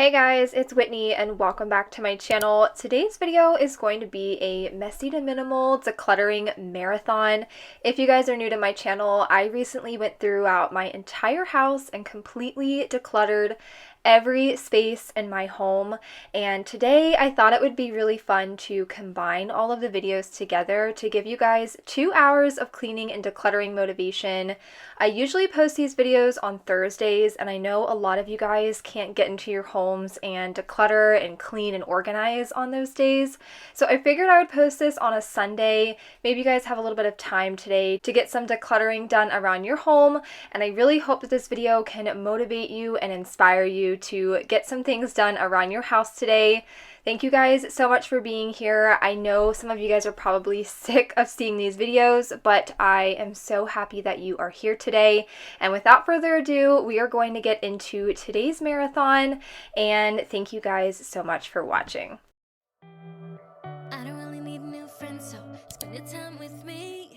Hey guys, it's Whitney and welcome back to my channel. Today's video is going to be a messy to minimal decluttering marathon. If you guys are new to my channel, I recently went throughout my entire house and completely decluttered every space in my home, and today I thought it would be really fun to combine all of the videos together to give you guys 2 hours of cleaning and decluttering motivation. I usually post these videos on Thursdays, and I know a lot of you guys can't get into your homes and declutter and clean and organize on those days, so I figured I would post this on a Sunday. Maybe you guys have a little bit of time today to get some decluttering done around your home, and I really hope that this video can motivate you and inspire you to get some things done around your house today. Thank you guys so much for being here. I know some of you guys are probably sick of seeing these videos, but I am so happy that you are here today. And without further ado, we are going to get into today's marathon, and thank you guys so much for watching. I don't really need new friends, so spend your time with me.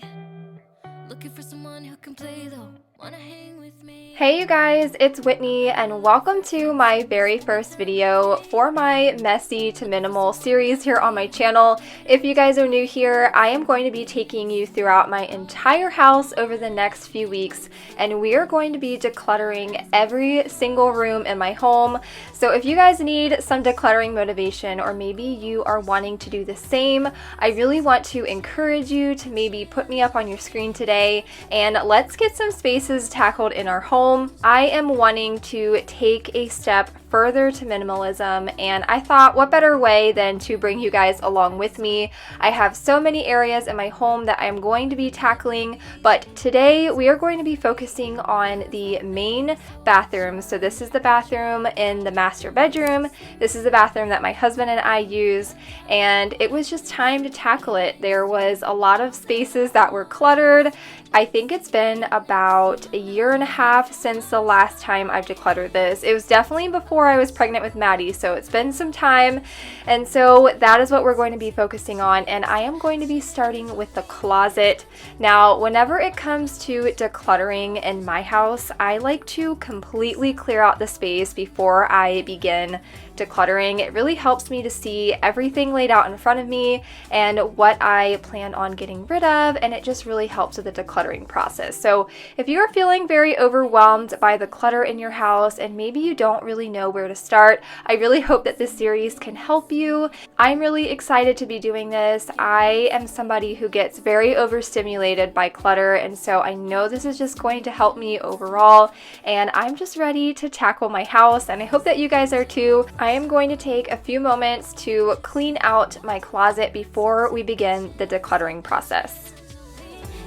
Looking for someone who can play though. Wanna hang with me? Hey you guys, it's Whitney and welcome to my very first video for my messy to minimal series here on my channel. If you guys are new here, I am going to be taking you throughout my entire house over the next few weeks, and we are going to be decluttering every single room in my home. So if you guys need some decluttering motivation, or maybe you are wanting to do the same, I really want to encourage you to maybe put me up on your screen today and let's get some spaces tackled in our home. I am wanting to take a step further to minimalism, and I thought what better way than to bring you guys along with me. I have so many areas in my home that I'm going to be tackling, but today we are going to be focusing on the main bathroom. So this is the bathroom in the master bedroom. This is the bathroom that my husband and I use, and it was just time to tackle it. There was a lot of spaces that were cluttered. I think it's been about a year and a half since the last time I've decluttered this. It was definitely before I was pregnant with Maddie, so it's been some time, and so that is what we're going to be focusing on, and I am going to be starting with the closet. Now, whenever it comes to decluttering in my house, I like to completely clear out the space before I begin decluttering. It really helps me to see everything laid out in front of me and what I plan on getting rid of, and it just really helps with the decluttering process. So if you are feeling very overwhelmed by the clutter in your house and maybe you don't really know where to start, I really hope that this series can help you. I'm really excited to be doing this. I am somebody who gets very overstimulated by clutter, and so I know this is just going to help me overall, and I'm just ready to tackle my house, and I hope that you guys are too. I am going to take a few moments to clean out my closet before we begin the decluttering process.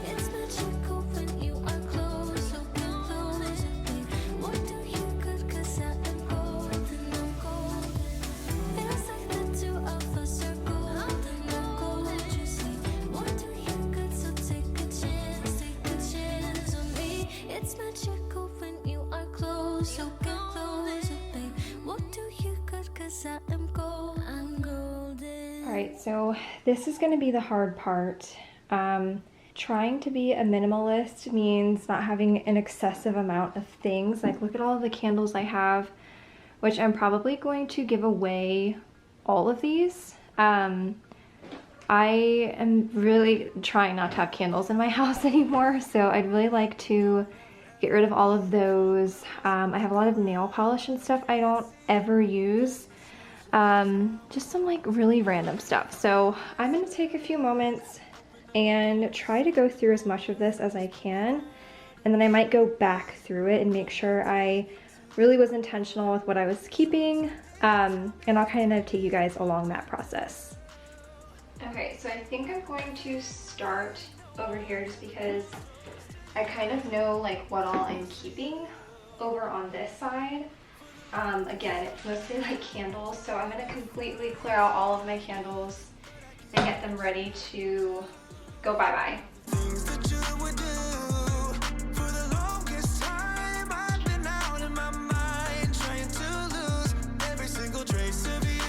It's magical when you are close, so close. What do you got? 'Cause I am golden, I'm golden. Feels like the two of us are golden, I'm golden. You see, what do you got? So take a chance on me. It's magical when you are close, so close, babe. What do you got? 'Cause I am gold, I'm golden. Alright, so this is going to be the hard part. Trying to be a minimalist means not having an excessive amount of things. Like, look at all of the candles I have, which I'm probably going to give away all of these. I am really trying not to have candles in my house anymore, so I'd really like to get rid of all of those. I have a lot of nail polish and stuff I don't ever use. Just some like really random stuff. So I'm going to take a few moments and try to go through as much of this as I can, and then I might go back through it and make sure I really was intentional with what I was keeping, and I'll kind of take you guys along that process. Okay, so I think I'm going to start over here just because I kind of know like what all I'm keeping over on this side. Again, it's mostly like candles, so I'm going to completely clear out all of my candles and get them ready to go bye-bye. Things that you would do. For the longest time, I've been out in my mind, trying to lose every single trace of you.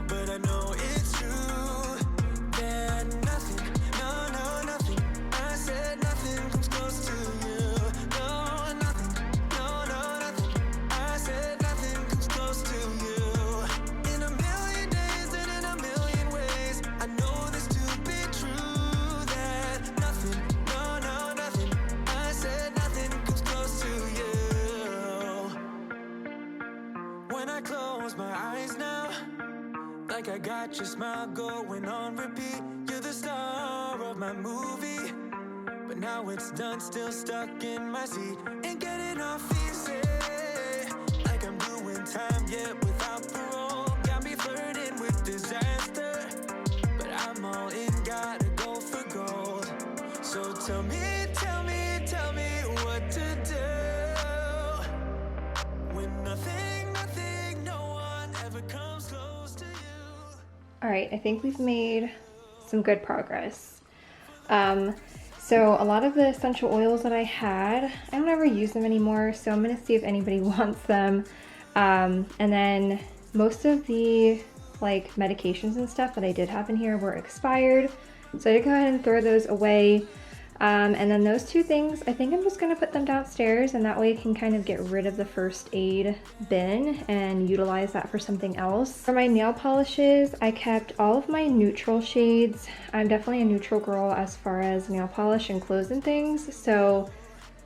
But I know it's true that nothing, no, nothing, I said nothing comes close to you. No, nothing, no, nothing, I said nothing comes When I close my eyes now, like I got your smile going on repeat. You're the star of my movie, but now it's done, still stuck in my seat. Ain't getting off easy, like I'm doing time yet without parole. Got me flirting with disaster, but I'm all in, gotta go for gold. So tell me what to do when nothing, no one ever comes close to you. All right, I think we've made some good progress. So a lot of the essential oils that I had, I don't ever use them anymore, so I'm gonna see if anybody wants them. And then most of the like medications and stuff that I did have in here were expired, so I did go ahead and throw those away. And then those two things, I think I'm just gonna put them downstairs, and that way I can kind of get rid of the first aid bin and utilize that for something else. For my nail polishes, I kept all of my neutral shades. I'm definitely a neutral girl as far as nail polish and clothes and things, so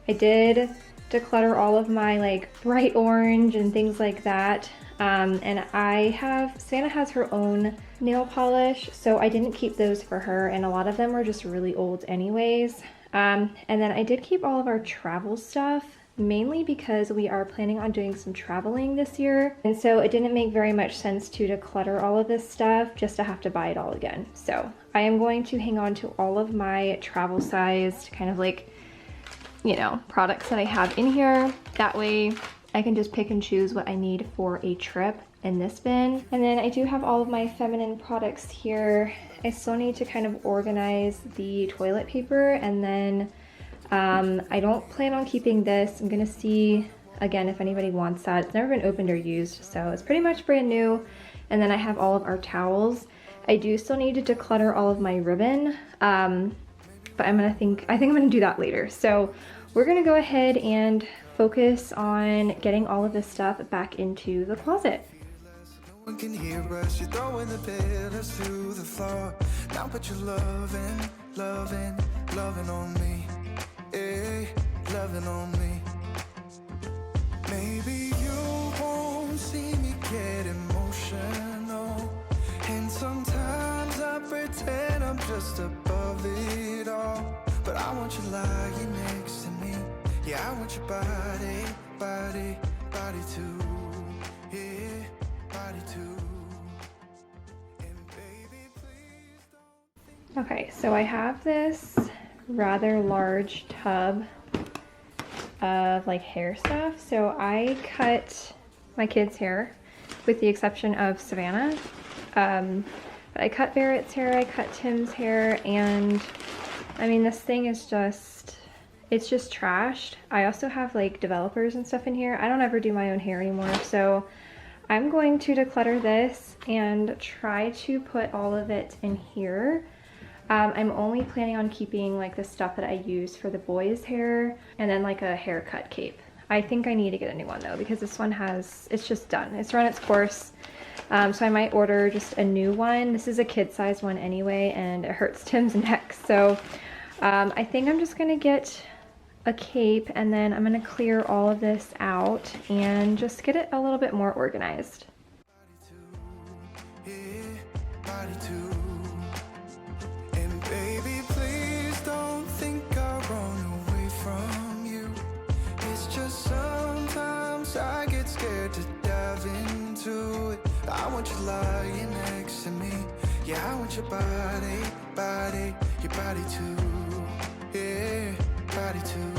I did declutter all of my like bright orange and things like that. And Savannah has her own nail polish, so I didn't keep those for her, and a lot of them were just really old anyways. And then I did keep all of our travel stuff, mainly because we are planning on doing some traveling this year, and so it didn't make very much sense to declutter all of this stuff just to have to buy it all again. So I am going to hang on to all of my travel sized kind of like, you know, products that I have in here. That way I can just pick and choose what I need for a trip in this bin. And then I do have all of my feminine products here. I still need to kind of organize the toilet paper, and then I don't plan on keeping this. I'm gonna see again if anybody wants that. It's never been opened or used, so it's pretty much brand new. And then I have all of our towels. I do still need to declutter all of my ribbon, but I think I'm gonna do that later. So we're gonna go ahead and focus on getting all of this stuff back into the closet. No one can hear us. You're throwing the pillars to the floor. Now put your loving on me. Hey, loving on me. Maybe you won't see me get emotional, and sometimes I pretend I'm just above it all. But I want you lying next to me. Yeah, I want your body too. Yeah, body too. And baby, please don't. Okay, so I have this rather large tub of like hair stuff. So I cut my kids' hair, with the exception of Savannah. But I cut Barrett's hair, I cut Tim's hair, and I mean, this thing is just, it's just trashed. I also have like developers and stuff in here. I don't ever do my own hair anymore, so I'm going to declutter this and try to put all of it in here. I'm only planning on keeping like the stuff that I use for the boys' hair, and then like a haircut cape. I think I need to get a new one though, because this one it's just done. It's run its course. So I might order just a new one. This is a kid-sized one anyway, and it hurts Tim's neck. So I think I'm just gonna get a cape, and then I'm gonna clear all of this out and just get it a little bit more organized. Body too. And baby, please don't think I'll run away from you. It's just sometimes I get scared to dive into it. I want you lying next to me. Yeah, I want your body too. Yeah, body too.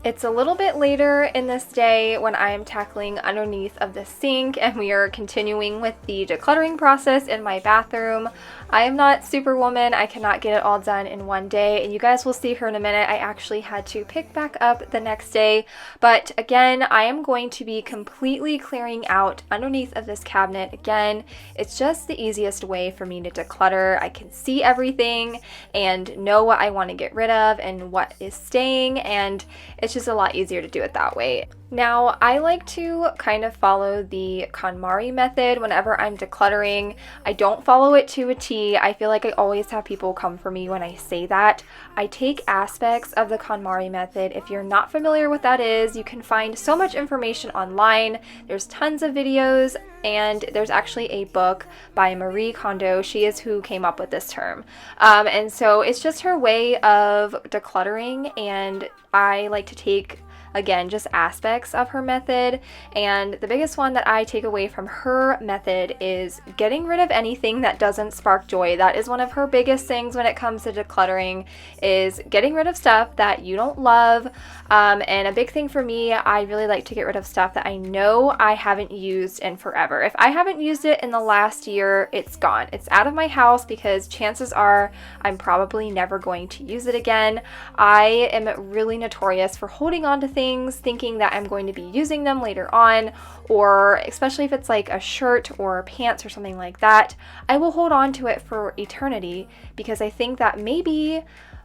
It's a little bit later in this day when I am tackling underneath of the sink and we are continuing with the decluttering process in my bathroom. I am not Superwoman. I cannot get it all done in one day, and you guys will see here in a minute. I actually had to pick back up the next day, but again, I am going to be completely clearing out underneath of this cabinet. Again, it's just the easiest way for me to declutter. I can see everything and know what I want to get rid of and what is staying, and it's just a lot easier to do it that way. Now, I like to kind of follow the KONMARI method whenever I'm decluttering. I don't follow it to a T. I feel like I always have people come for me when I say that. I take aspects of the KONMARI method. If you're not familiar with what that is, you can find so much information online. There's tons of videos, and there's actually a book by Marie Kondo. She is who came up with this term. And so it's just her way of decluttering, and I like to take, again, just aspects of her method. And the biggest one that I take away from her method is getting rid of anything that doesn't spark joy. That is one of her biggest things when it comes to decluttering, is getting rid of stuff that you don't love. And a big thing for me, I really like to get rid of stuff that I know I haven't used in forever. If I haven't used it in the last year, it's gone. It's out of my house because chances are I'm probably never going to use it again. I am really notorious for holding on to things, thinking that I'm going to be using them later on, or especially if it's like a shirt or pants or something like that, I will hold on to it for eternity because I think that maybe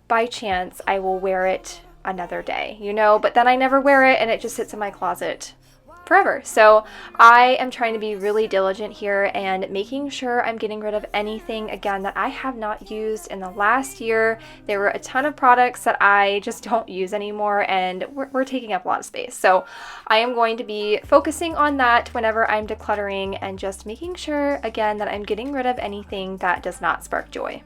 by chance I will wear it another day, you know, but then I never wear it and it just sits in my closet forever. So I am trying to be really diligent here and making sure I'm getting rid of anything, again, that I have not used in the last year. There were a ton of products that I just don't use anymore, and we're taking up a lot of space. So I am going to be focusing on that whenever I'm decluttering and just making sure, again, that I'm getting rid of anything that does not spark joy.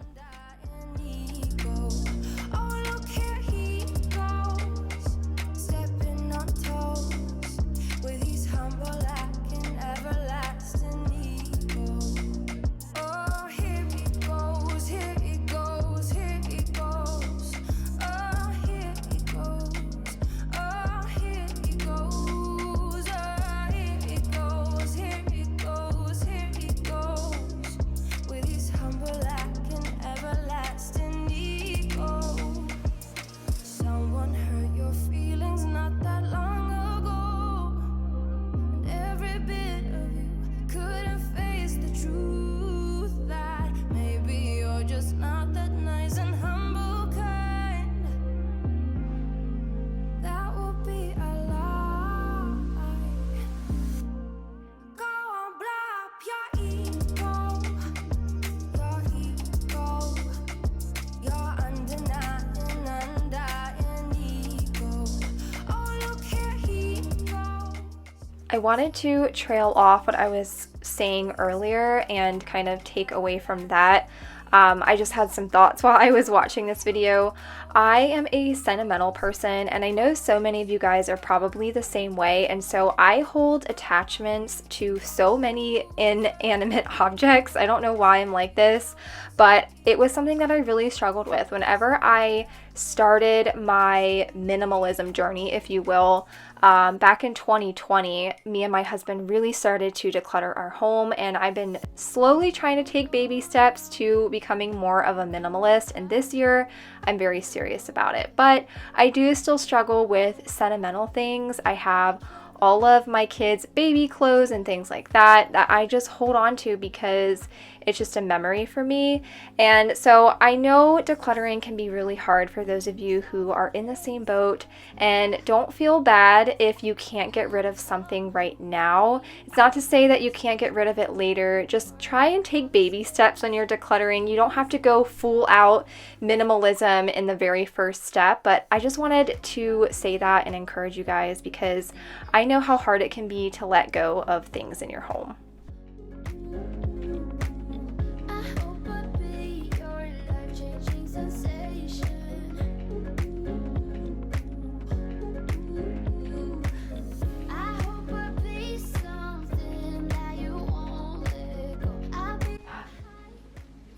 I wanted to trail off what I was saying earlier and kind of take away from that. I just had some thoughts while I was watching this video. I am a sentimental person, and I know so many of you guys are probably the same way, and so I hold attachments to so many inanimate objects. I don't know why I'm like this, but it was something that I really struggled with. Whenever I started my minimalism journey, if you will, back in 2020, me and my husband really started to declutter our home, and I've been slowly trying to take baby steps to becoming more of a minimalist, and this year I'm very serious about it. But I do still struggle with sentimental things. I have all of my kids' baby clothes and things like that I just hold on to because it's just a memory for me. And so I know decluttering can be really hard for those of you who are in the same boat, and don't feel bad if you can't get rid of something right now. It's not to say that you can't get rid of it later. Just try and take baby steps when you're decluttering. You don't have to go full out minimalism in the very first step, but I just wanted to say that and encourage you guys because I know how hard it can be to let go of things in your home.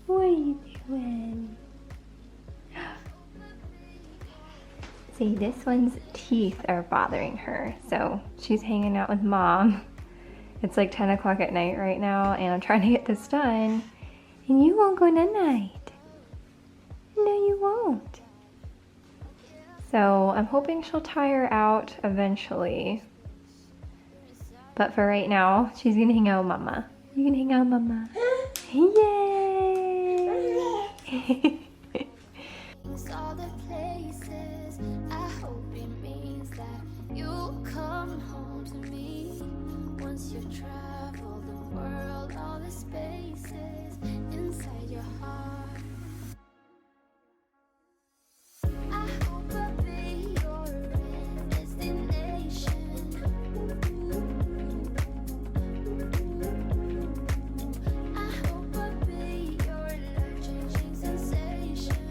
What are you doing? see, this one's teeth are bothering her, so she's hanging out with Mom. It's like 10 o'clock at night right now, and I'm trying to get this done, and you won't go night-night. No, you won't. So I'm hoping she'll tire out eventually. But for right now, she's gonna hang out with Mama. You can hang out with Mama. Yay! All the places, I hope it means that you'll come home to me. Once you've traveled the world, all the spaces inside your heart. I hope I'll be your destination. I hope I'll be your life-changing sensation.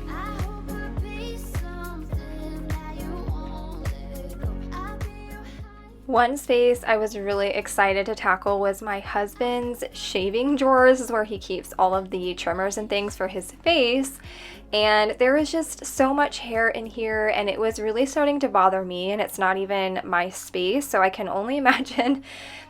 I hope I'll be something that you won't let go. I'll be your high. One space I was really excited to tackle was my husband's shaving drawers. This is where he keeps all of the trimmers and things for his face. And there was just so much hair in here, and it was really starting to bother me, and it's not even my space, so I can only imagine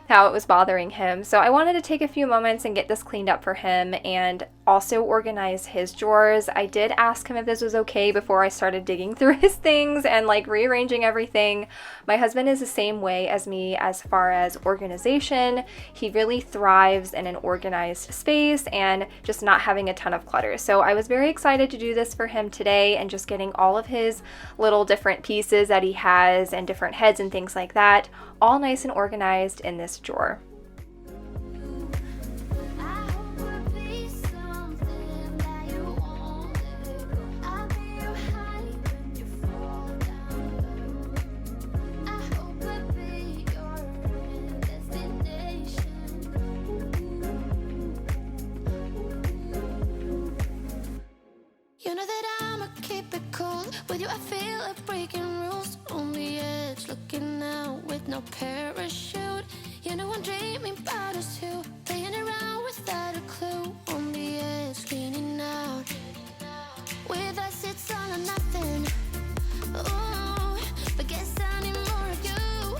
how it was bothering him. So I wanted to take a few moments and get this cleaned up for him and also organize his drawers. I did ask him if this was okay before I started digging through his things and like rearranging everything. My husband is the same way as me as far as organization. He really thrives in an organized space and just not having a ton of clutter. So I was very excited to do this for him today and just getting all of his little different pieces that he has and different heads and things like that all nice and organized in this drawer. I hope I'll be something that you won't let go. I'll be your high when you fall down low. I hope I'll be your destination. You know that I'ma keep it cool. With you I feel like breaking rules. On the edge, looking out with no parachute. You know I'm dreaming about us two, playing around without a clue. On the edge, leaning out. With us it's all or nothing. Oh, but guess I need more of you.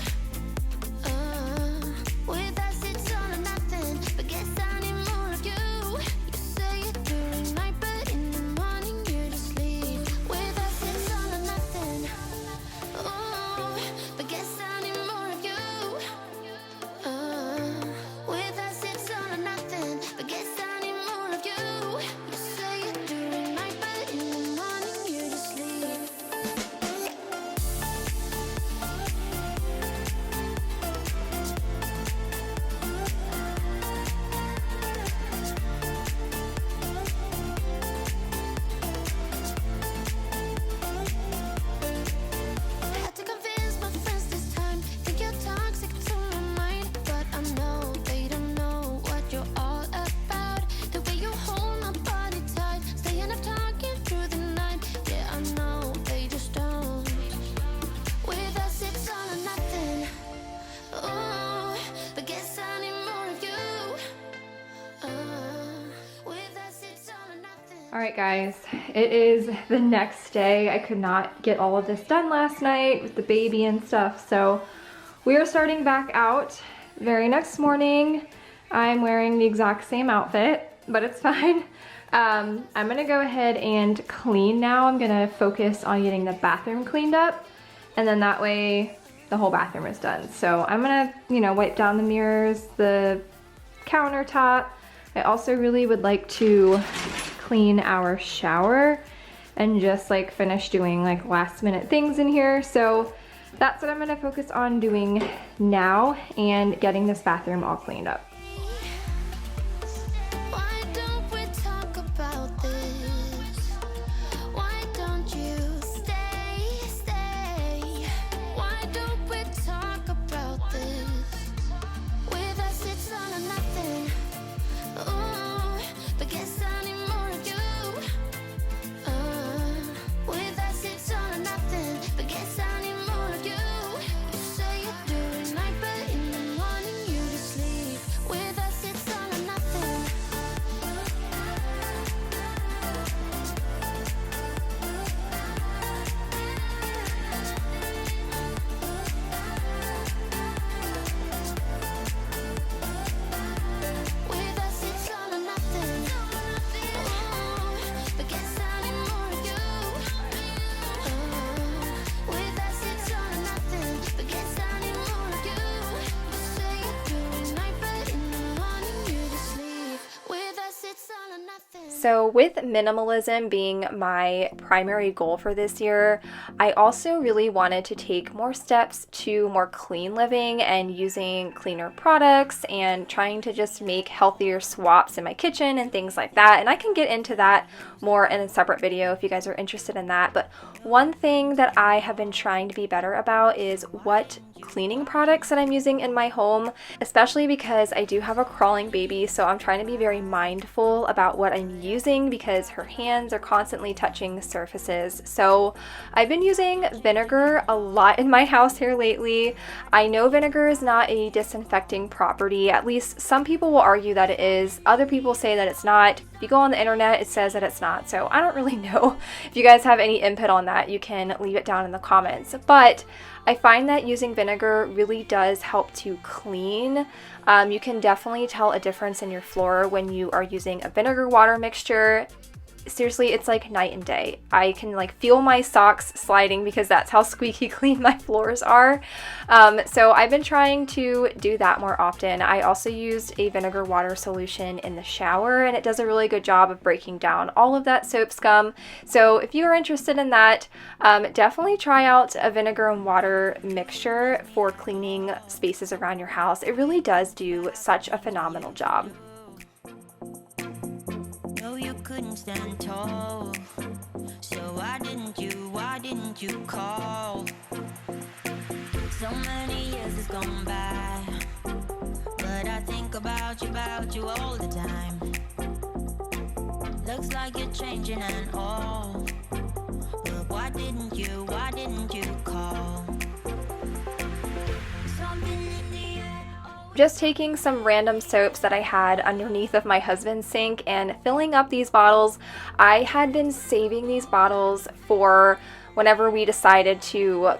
With us it's all or nothing, but guess I need more of you. You say it during night, but in the morning you just leave. With us it's all or nothing. Oh, but guess I need more of you. With us it's all or nothing, but guess I need more of you. You say it during night, but in the morning you just leave. Had to convince my friends this time. Think you're toxic to my mind, but I know they don't know what you're all about. The way you hold my body tight, staying up talking through the night. Yeah, I know they just don't. With us it's all or nothing. Oh, but guess I need more of you. With us it's all or nothing. All right, guys, it is the next day. I could not get all of this done last night with the baby and stuff, so we are starting back out. Very next morning, I'm wearing the exact same outfit, but it's fine. I'm gonna go ahead and clean now. I'm gonna focus on getting the bathroom cleaned up, and then that way the whole bathroom is done. So I'm gonna, wipe down the mirrors, the countertop. I also really would like to clean our shower and just like finish doing like last minute things in here. So that's what I'm gonna focus on doing now and getting this bathroom all cleaned up. Why don't we talk about this? Why don't you stay? Why don't we talk about this? With us it's all or nothing. Oh, but guess I need more of you. With us it's all or nothing, but guess I need more of you. You say it during night, but in the morning you just leave. So with minimalism being my primary goal for this year, I also really wanted to take more steps to more clean living and using cleaner products and trying to just make healthier swaps in my kitchen and things like that. And I can get into that more in a separate video if you guys are interested in that. But one thing that I have been trying to be better about is what cleaning products that I'm using in my home, especially because I do have a crawling baby, so I'm trying to be very mindful about what I'm using because her hands are constantly touching surfaces. So I've been using vinegar a lot in my house here lately. I know vinegar is not a disinfecting property, at least some people will argue that it is. Other people say that it's not. If you go on the internet, it says that it's not, so I don't really know. If you guys have any input on that, you can leave it down in the comments. But I find that using vinegar really does help to clean. You can definitely tell a difference in your floor when you are using a vinegar water mixture. Seriously, it's like night and day. I can like feel my socks sliding because that's how squeaky clean my floors are. So I've been trying to do that more often. I also used a vinegar water solution in the shower, and it does a really good job of breaking down all of that soap scum. So if you are interested in that, definitely try out a vinegar and water mixture for cleaning spaces around your house. It really does do such a phenomenal job. You couldn't stand tall, so why didn't you call? So many years has gone by, but I think about you all the time. Looks like you're changing and all, but why didn't you call? Something in the air. Just taking some random soaps that I had underneath of my husband's sink and filling up these bottles. I had been saving these bottles for whenever we decided to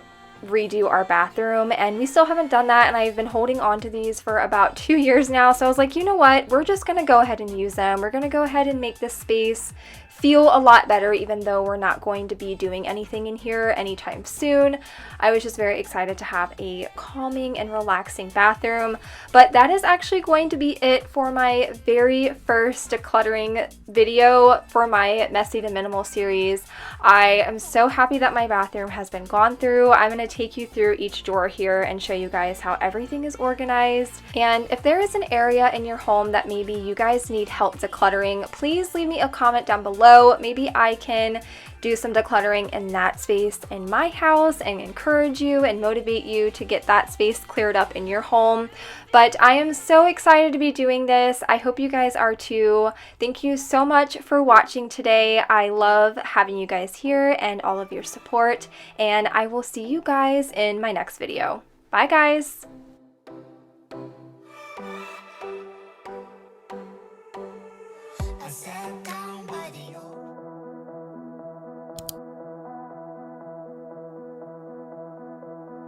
redo our bathroom, and we still haven't done that, and I've been holding on to these for about 2 years now. So I was like, you know what, we're just gonna go ahead and use them. We're gonna go ahead and make this space feel a lot better, even though we're not going to be doing anything in here anytime soon. I was just very excited to have a calming and relaxing bathroom. But that is actually going to be it for my very first decluttering video for my Messy to Minimal series. I am so happy that my bathroom has been gone through. I'm going to take you through each drawer here and show you guys how everything is organized. And if there is an area in your home that maybe you guys need help decluttering, please leave me a comment down below. Maybe I can do some decluttering in that space in my house and encourage you and motivate you to get that space cleared up in your home. But I am so excited to be doing this. I hope you guys are too. Thank you so much for watching today. I love having you guys here and all of your support, and I will see you guys in my next video. Bye guys! I sat down by the old.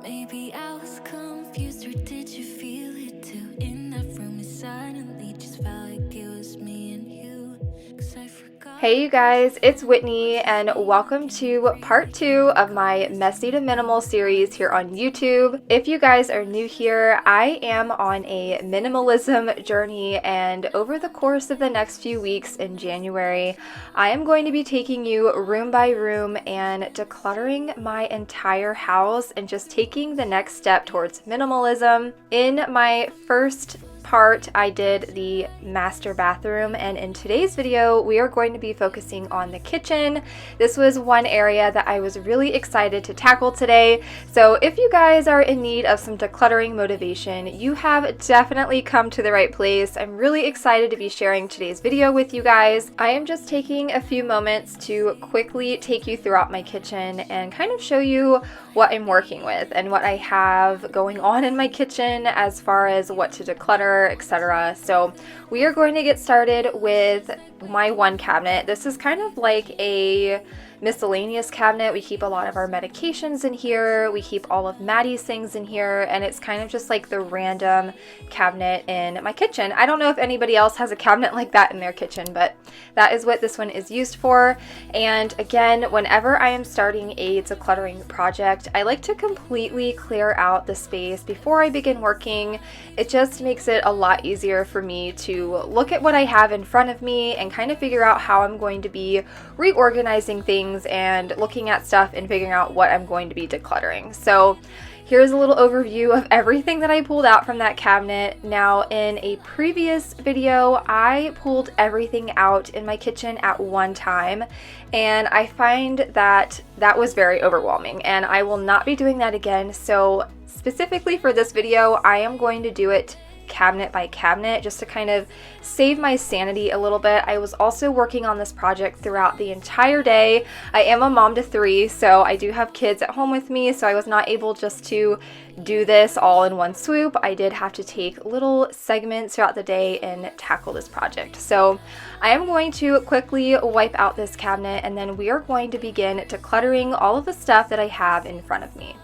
Maybe I was confused, or did you feel it too? In that room, it suddenly just felt like it was me and you. 'Cause I forgot. Hey you guys, it's Whitney, and welcome to part 2 of my Messy to Minimal series here on YouTube. If you guys are new here, I am on a minimalism journey, and over the course of the next few weeks in January, I am going to be taking you room by room and decluttering my entire house and just taking the next step towards minimalism. In my first part, I did the master bathroom, and in today's video we are going to be focusing on the kitchen. This was one area that I was really excited to tackle today, so if you guys are in need of some decluttering motivation, you have definitely come to the right place. I'm really excited to be sharing today's video with you guys. I am just taking a few moments to quickly take you throughout my kitchen and kind of show you what I'm working with and what I have going on in my kitchen as far as what to declutter, etc. So we are going to get started with my one cabinet. This is kind of like a miscellaneous cabinet. We keep a lot of our medications in here. We keep all of Maddie's things in here, and it's kind of just like the random cabinet in my kitchen. I don't know if anybody else has a cabinet like that in their kitchen, but that is what this one is used for. And again, whenever I am starting a decluttering project, I like to completely clear out the space before I begin working. It just makes it a lot easier for me to look at what I have in front of me and and kind of figure out how I'm going to be reorganizing things and looking at stuff and figuring out what I'm going to be decluttering. So here's a little overview of everything that I pulled out from that cabinet. Now, in a previous video, I pulled everything out in my kitchen at one time, and I find that that was very overwhelming, and I will not be doing that again. So specifically for this video, I am going to do it cabinet by cabinet just to kind of save my sanity a little bit. I was also working on this project throughout the entire day. I am a mom to 3, so I do have kids at home with me, so I was not able just to do this all in one swoop. I did have to take little segments throughout the day and tackle this project. So I am going to quickly wipe out this cabinet, and then we are going to begin decluttering all of the stuff that I have in front of me.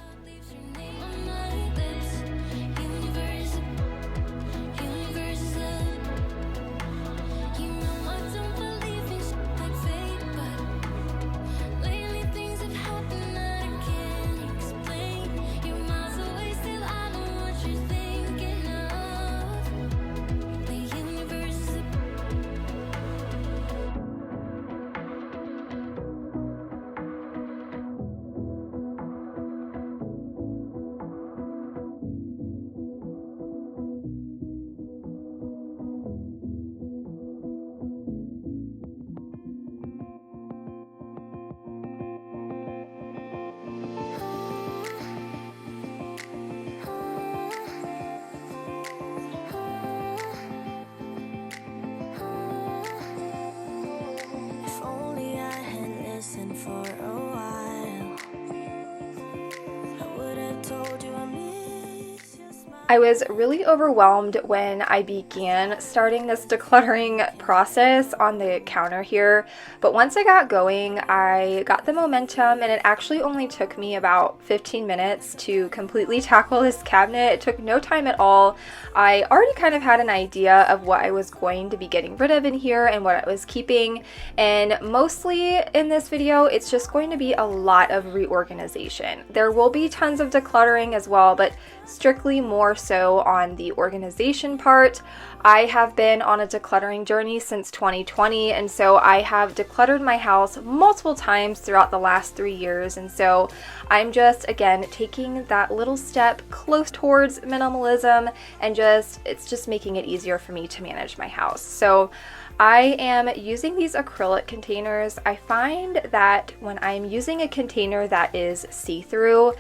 I was really overwhelmed when I began starting this decluttering process on the counter here, but once I got going, I got the momentum, and it actually only took me about 15 minutes to completely tackle this cabinet. It took no time at all. I already kind of had an idea of what I was going to be getting rid of in here and what I was keeping, and mostly in this video, it's just going to be a lot of reorganization. There will be tons of decluttering as well, but strictly more so on the organization part. I have been on a decluttering journey since 2020, and so I have decluttered my house multiple times throughout the last 3 years, and so I'm just, again, taking that little step close towards minimalism, and it's just making it easier for me to manage my house. So I am using these acrylic containers. I find that when I'm using a container that is see-through,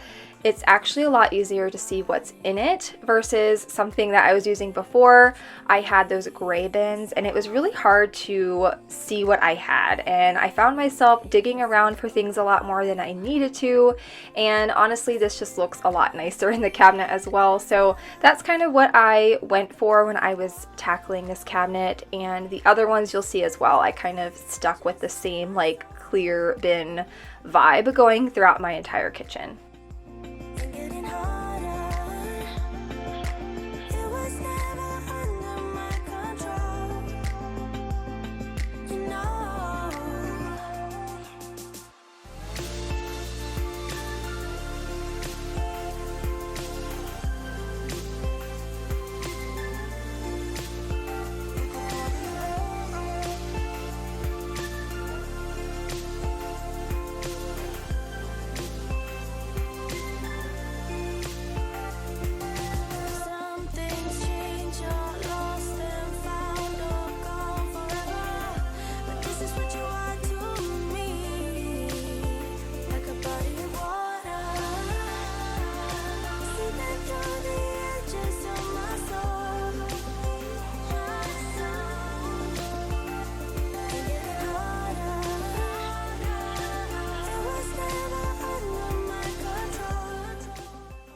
it's actually a lot easier to see what's in it versus something that I was using before. I had those gray bins, and it was really hard to see what I had, and I found myself digging around for things a lot more than I needed to, and honestly this just looks a lot nicer in the cabinet as well. So that's kind of what I went for when I was tackling this cabinet, and the other ones you'll see as well. I kind of stuck with the same like clear bin vibe going throughout my entire kitchen.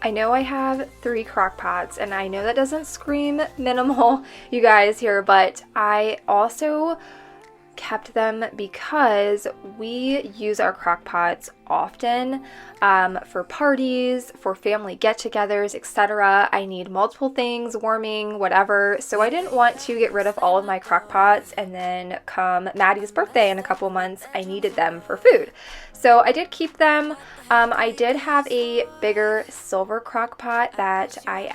I know I have 3 crock pots, and I know that doesn't scream minimal, you guys, here, but I also kept them because we use our crock pots often for parties, for family get-togethers, etc. I need multiple things, warming, whatever. So I didn't want to get rid of all of my crock pots, and then come Maddie's birthday in a couple months, I needed them for food. So I did keep them. I did have a bigger silver crock pot that I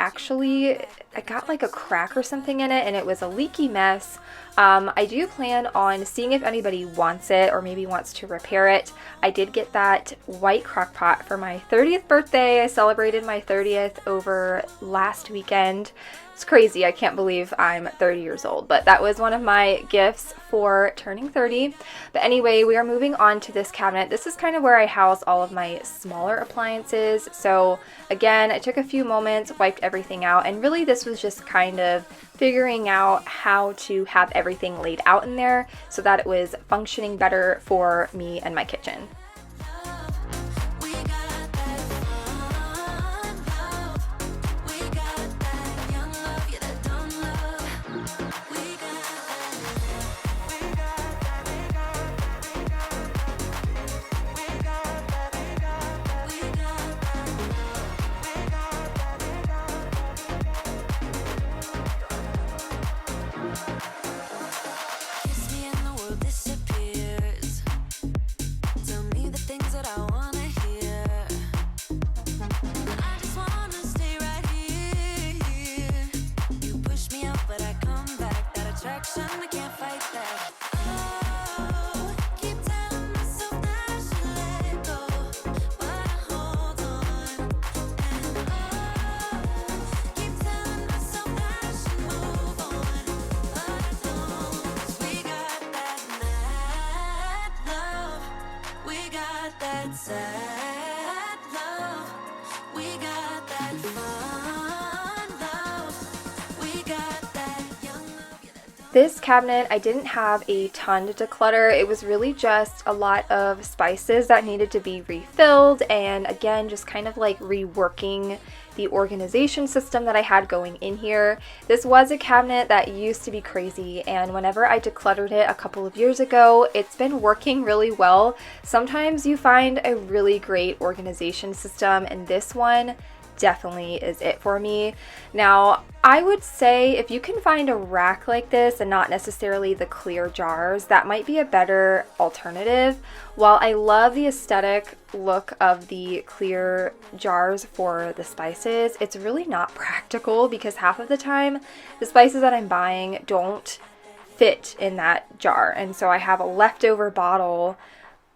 got like a crack or something in it, and it was a leaky mess. I do plan on seeing if anybody wants it or maybe wants to repair it. I did get that white crock pot for my 30th birthday. I celebrated my 30th over last weekend. It's crazy. I can't believe I'm 30 years old, but that was one of my gifts for turning 30. But anyway, we are moving on to this cabinet. This is kind of where I house all of my smaller appliances. So again, I took a few moments, wiped everything out, and really this was just kind of figuring out how to have everything laid out in there so that it was functioning better for me and my kitchen. I can't fight that. Oh, keep telling myself that I should let go, but I hold on. And oh, keep telling myself that I should move on, but I don't. 'Cause we got that mad love, we got that sad love, we got that fun love, we got that young love. Yeah, that dumb. This cabinet, I didn't have a ton to declutter. It was really just a lot of spices that needed to be refilled, and again, just kind of like reworking the organization system that I had going in here. This was a cabinet that used to be crazy, and whenever I decluttered it a couple of years ago, it's been working really well. Sometimes you find a really great organization system, and this one definitely is it for me. Now, I would say if you can find a rack like this and not necessarily the clear jars, that might be a better alternative. While I love the aesthetic look of the clear jars for the spices, it's really not practical because half of the time the spices that I'm buying don't fit in that jar, and so I have a leftover bottle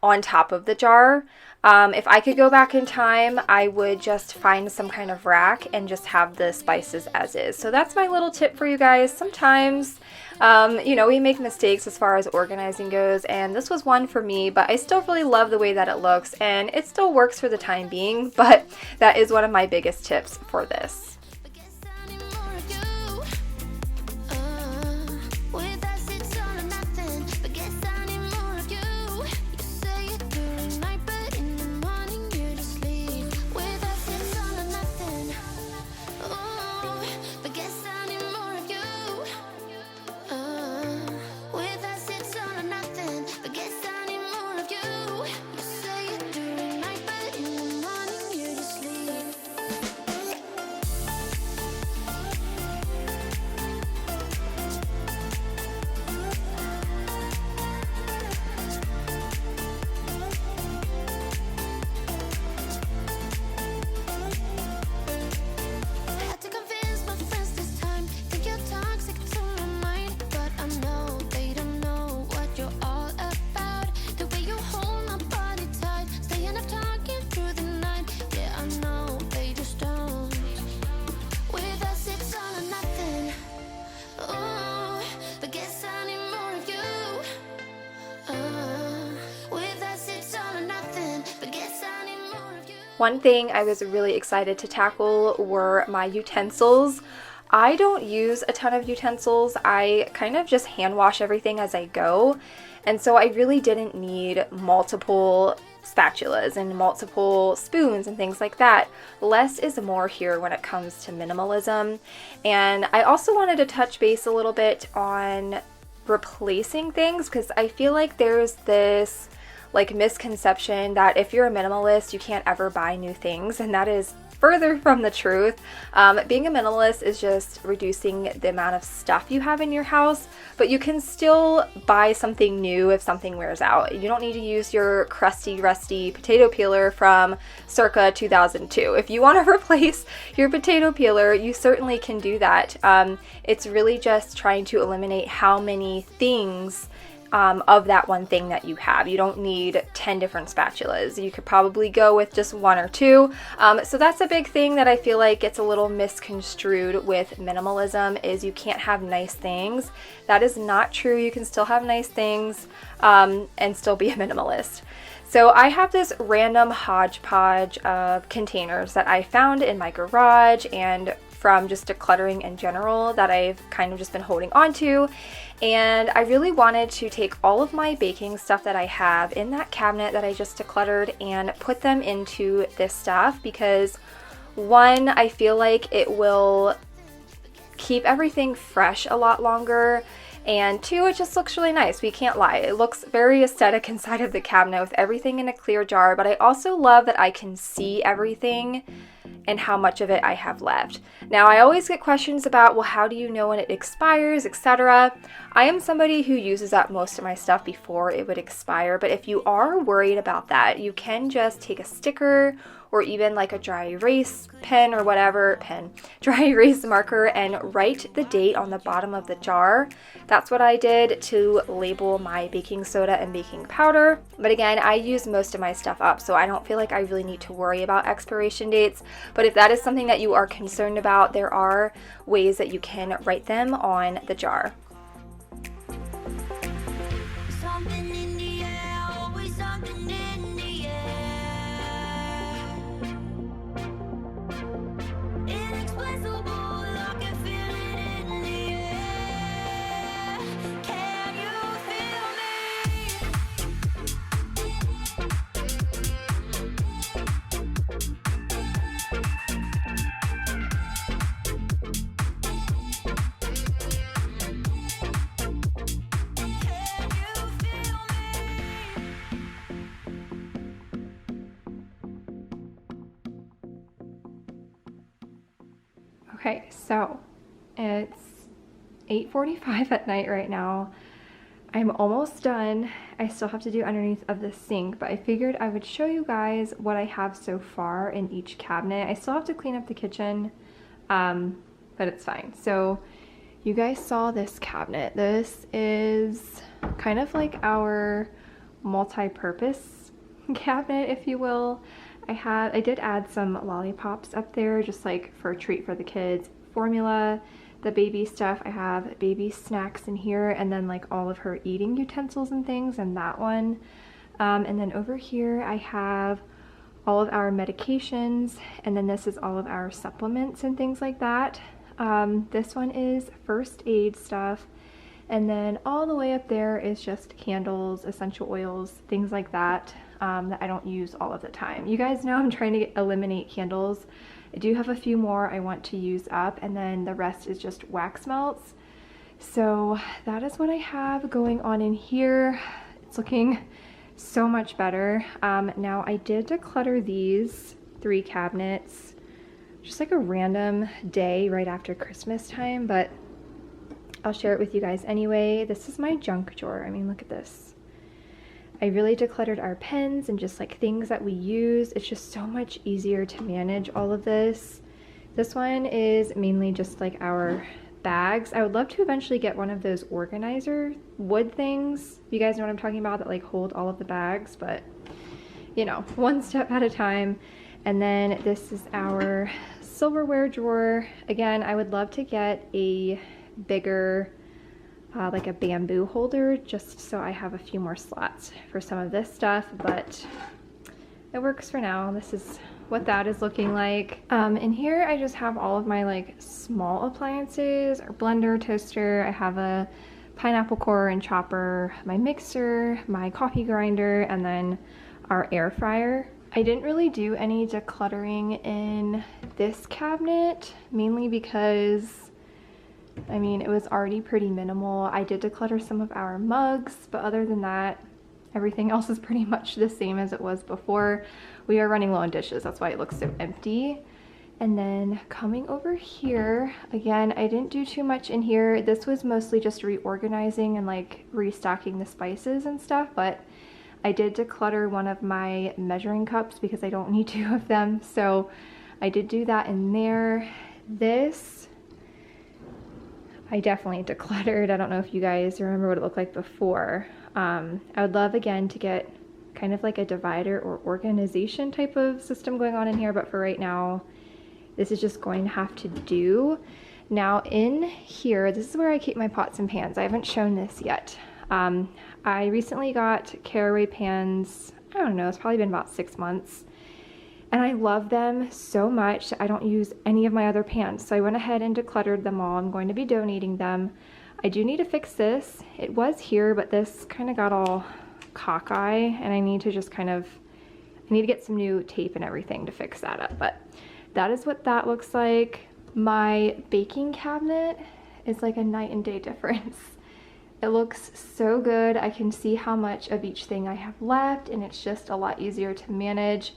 on top of the jar. If I could go back in time, I would just find some kind of rack and just have the spices as is. So that's my little tip for you guys. Sometimes, we make mistakes as far as organizing goes, and this was one for me, but I still really love the way that it looks, and it still works for the time being, but that is one of my biggest tips for this. But guess I need more of you. With us it's all or nothing. But guess I need more of you. You say it during night, but in the morning you just leave. With us it's all or nothing. But guess I need more of you. With us it's all or nothing. But guess I need more of you. You say it during night, but in the morning you just leave. Had to convince my friends this time. Think you're toxic to my mind, but I know they don't know what you're all about. The way you hold my body tight, staying up talking through the night. Yeah, I know they just don't. With us it's all or nothing. But guess I need more of you. With us it's all or nothing. But guess I need more of you. One thing I was really excited to tackle were my utensils. I don't use a ton of utensils. I kind of just hand wash everything as I go. And so I really didn't need multiple spatulas and multiple spoons and things like that. Less is more here when it comes to minimalism. And I also wanted to touch base a little bit on replacing things because I feel like there's this like misconception that if you're a minimalist, you can't ever buy new things, and that is further from the truth. Being a minimalist is just reducing the amount of stuff you have in your house, but you can still buy something new if something wears out. You don't need to use your crusty, rusty potato peeler from circa 2002. If you want to replace your potato peeler, you certainly can do that. It's really just trying to eliminate how many things of that one thing that you have. You don't need 10 different spatulas. You could probably go with just 1 or 2. So that's a big thing that I feel like gets a little misconstrued with minimalism, is you can't have nice things. That is not true. You can still have nice things and still be a minimalist. So I have this random hodgepodge of containers that I found in my garage and from just decluttering in general that I've kind of just been holding on to. And I really wanted to take all of my baking stuff that I have in that cabinet that I just decluttered and put them into this stuff, because one, I feel like it will keep everything fresh a lot longer, and 2, it just looks really nice. We can't lie. It looks very aesthetic inside of the cabinet with everything in a clear jar, but I also love that I can see everything and how much of it I have left. Now, I always get questions about, well, how do you know when it expires, etc. I am somebody who uses up most of my stuff before it would expire, but if you are worried about that, you can just take a sticker or even like a dry erase pen or whatever, dry erase marker, and write the date on the bottom of the jar. That's what I did to label my baking soda and baking powder. But again, I use most of my stuff up, so I don't feel like I really need to worry about expiration dates. But if that is something that you are concerned about, there are ways that you can write them on the jar. Something in the air, always something in the air. Inexplicable, I can feel it in the air. Can you feel me? Can you feel me? Okay, so it's 8:45 at night right now. I'm almost done. I still have to do underneath of the sink, but I figured I would show you guys what I have so far in each cabinet. I still have to clean up the kitchen, but it's fine. So you guys saw this cabinet. This is kind of like our multi-purpose cabinet, if you will. I did add some lollipops up there just like for a treat for the kids, formula, the baby stuff. I have baby snacks in here, and then like all of her eating utensils and things in that one. And then over here I have all of our medications, and then this is all of our supplements and things like that. This one is first aid stuff, and then all the way up there is just candles, essential oils, things like that, that I don't use all of the time. You guys know I'm trying to eliminate candles. I do have a few more I want to use up, and then the rest is just wax melts. So that is what I have going on in here. It's looking so much better. Now I did declutter these 3 cabinets just like a random day right after Christmas time, but I'll share it with you guys anyway. This is my junk drawer. I mean, look at this. I really decluttered our pens and just like things that we use. It's just so much easier to manage all of this. This one is mainly just like our bags. I would love to eventually get one of those organizer wood things. You guys know what I'm talking about, that like hold all of the bags, but you know, one step at a time. And then this is our silverware drawer. Again, I would love to get a bigger like a bamboo holder, just so I have a few more slots for some of this stuff, but it works for now. This is what that is looking like. In here I just have all of my like small appliances, our blender, toaster. I have a pineapple core and chopper, my mixer, my coffee grinder, and then our air fryer. I didn't really do any decluttering in this cabinet, mainly because I mean, it was already pretty minimal. I did declutter some of our mugs, but other than that, Everything else is pretty much the same as it was before. We are running low on dishes, that's why it looks so empty. And then coming over here, again, I didn't do too much in here. This was mostly just reorganizing and like restocking the spices and stuff, but I did declutter one of my measuring cups because I don't need 2 of them. So I did do that in there. This, I definitely decluttered. I don't know if you guys remember what it looked like before. I would love again to get kind of like a divider or organization type of system going on in here, but for right now, this is just going to have to do. Now in here, this is where I keep my pots and pans. I haven't shown this yet. I recently got caraway pans, I don't know, it's probably been about 6 months. And I love them so much that I don't use any of my other pans. So I went ahead and decluttered them all. I'm going to be donating them. I do need to fix this. It was here, but this kind of got all cockeye and I need to just I need to get some new tape and everything to fix that up. But that is what that looks like. My baking cabinet is like a night and day difference. It looks so good. I can see how much of each thing I have left and it's just a lot easier to manage.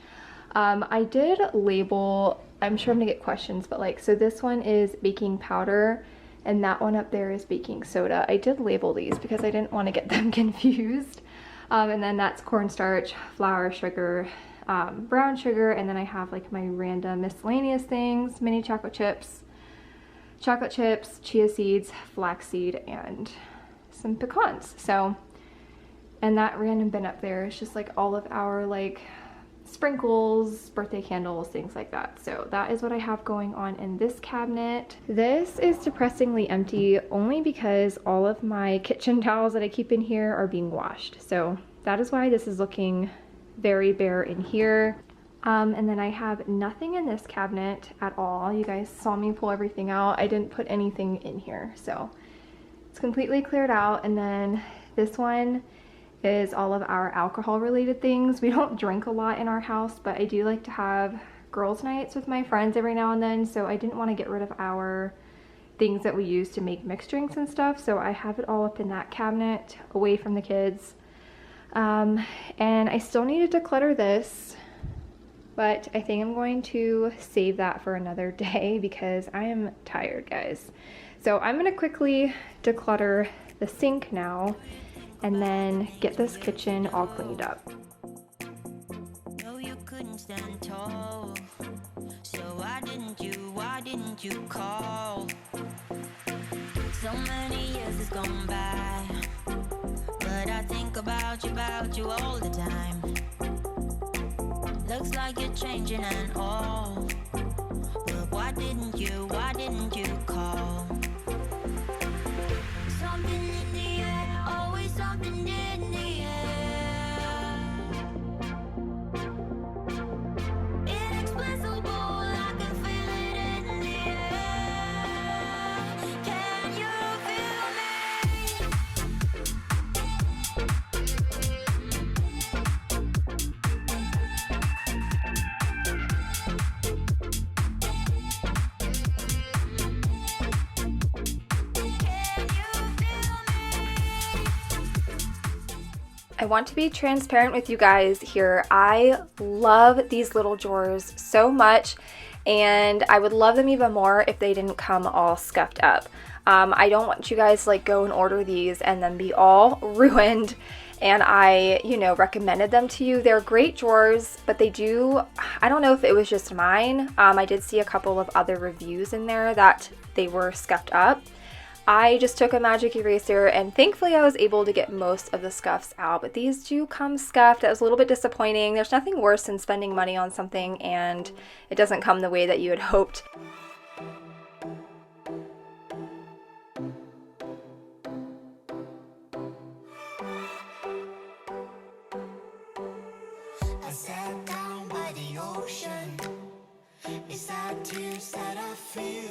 I did label, I'm sure I'm gonna get questions, but like, so this one is baking powder and that one up there is baking soda. I did label these because I didn't want to get them confused. And then that's cornstarch, flour, sugar, brown sugar, and then I have like my random miscellaneous things, mini chocolate chips, chia seeds, flaxseed, and some pecans. So, and that random bin up there is just like all of our like sprinkles, birthday candles, things like that. So that is what I have going on in this cabinet. This is depressingly empty only because all of my kitchen towels that I keep in here are being washed. So that is why this is looking very bare in here. And then I have nothing in this cabinet at all. You guys saw me pull everything out. I didn't put anything in here. So it's completely cleared out. And then this one is all of our alcohol related things. We don't drink a lot in our house, but I do like to have girls' nights with my friends every now and then. So I didn't want to get rid of our things that we use to make mixed drinks and stuff. So I have it all up in that cabinet away from the kids. And I still need to declutter this, but I think I'm going to save that for another day because I am tired, guys. So I'm going to quickly declutter the sink now and then get this kitchen all cleaned up. No, you couldn't stand tall. So why didn't you call? So many years has gone by, but I think about you all the time. Looks like you're changing and all, but why didn't you call? Something in the air, always something in the air. Inexplicable, I can feel it in the air. Can you feel me? I want to be transparent with you guys here. I love these little drawers so much, and I would love them even more if they didn't come all scuffed up. I don't want you guys to like go and order these and then be all ruined. And I, recommended them to you. They're great drawers, but they do, I don't know if it was just mine. I did see a couple of other reviews in there that they were scuffed up. I just took a magic eraser and thankfully I was able to get most of the scuffs out, but these do come scuffed. That was a little bit disappointing. There's nothing worse than spending money on something and it doesn't come the way that you had hoped. I sat down by the ocean. It's that tears that I feel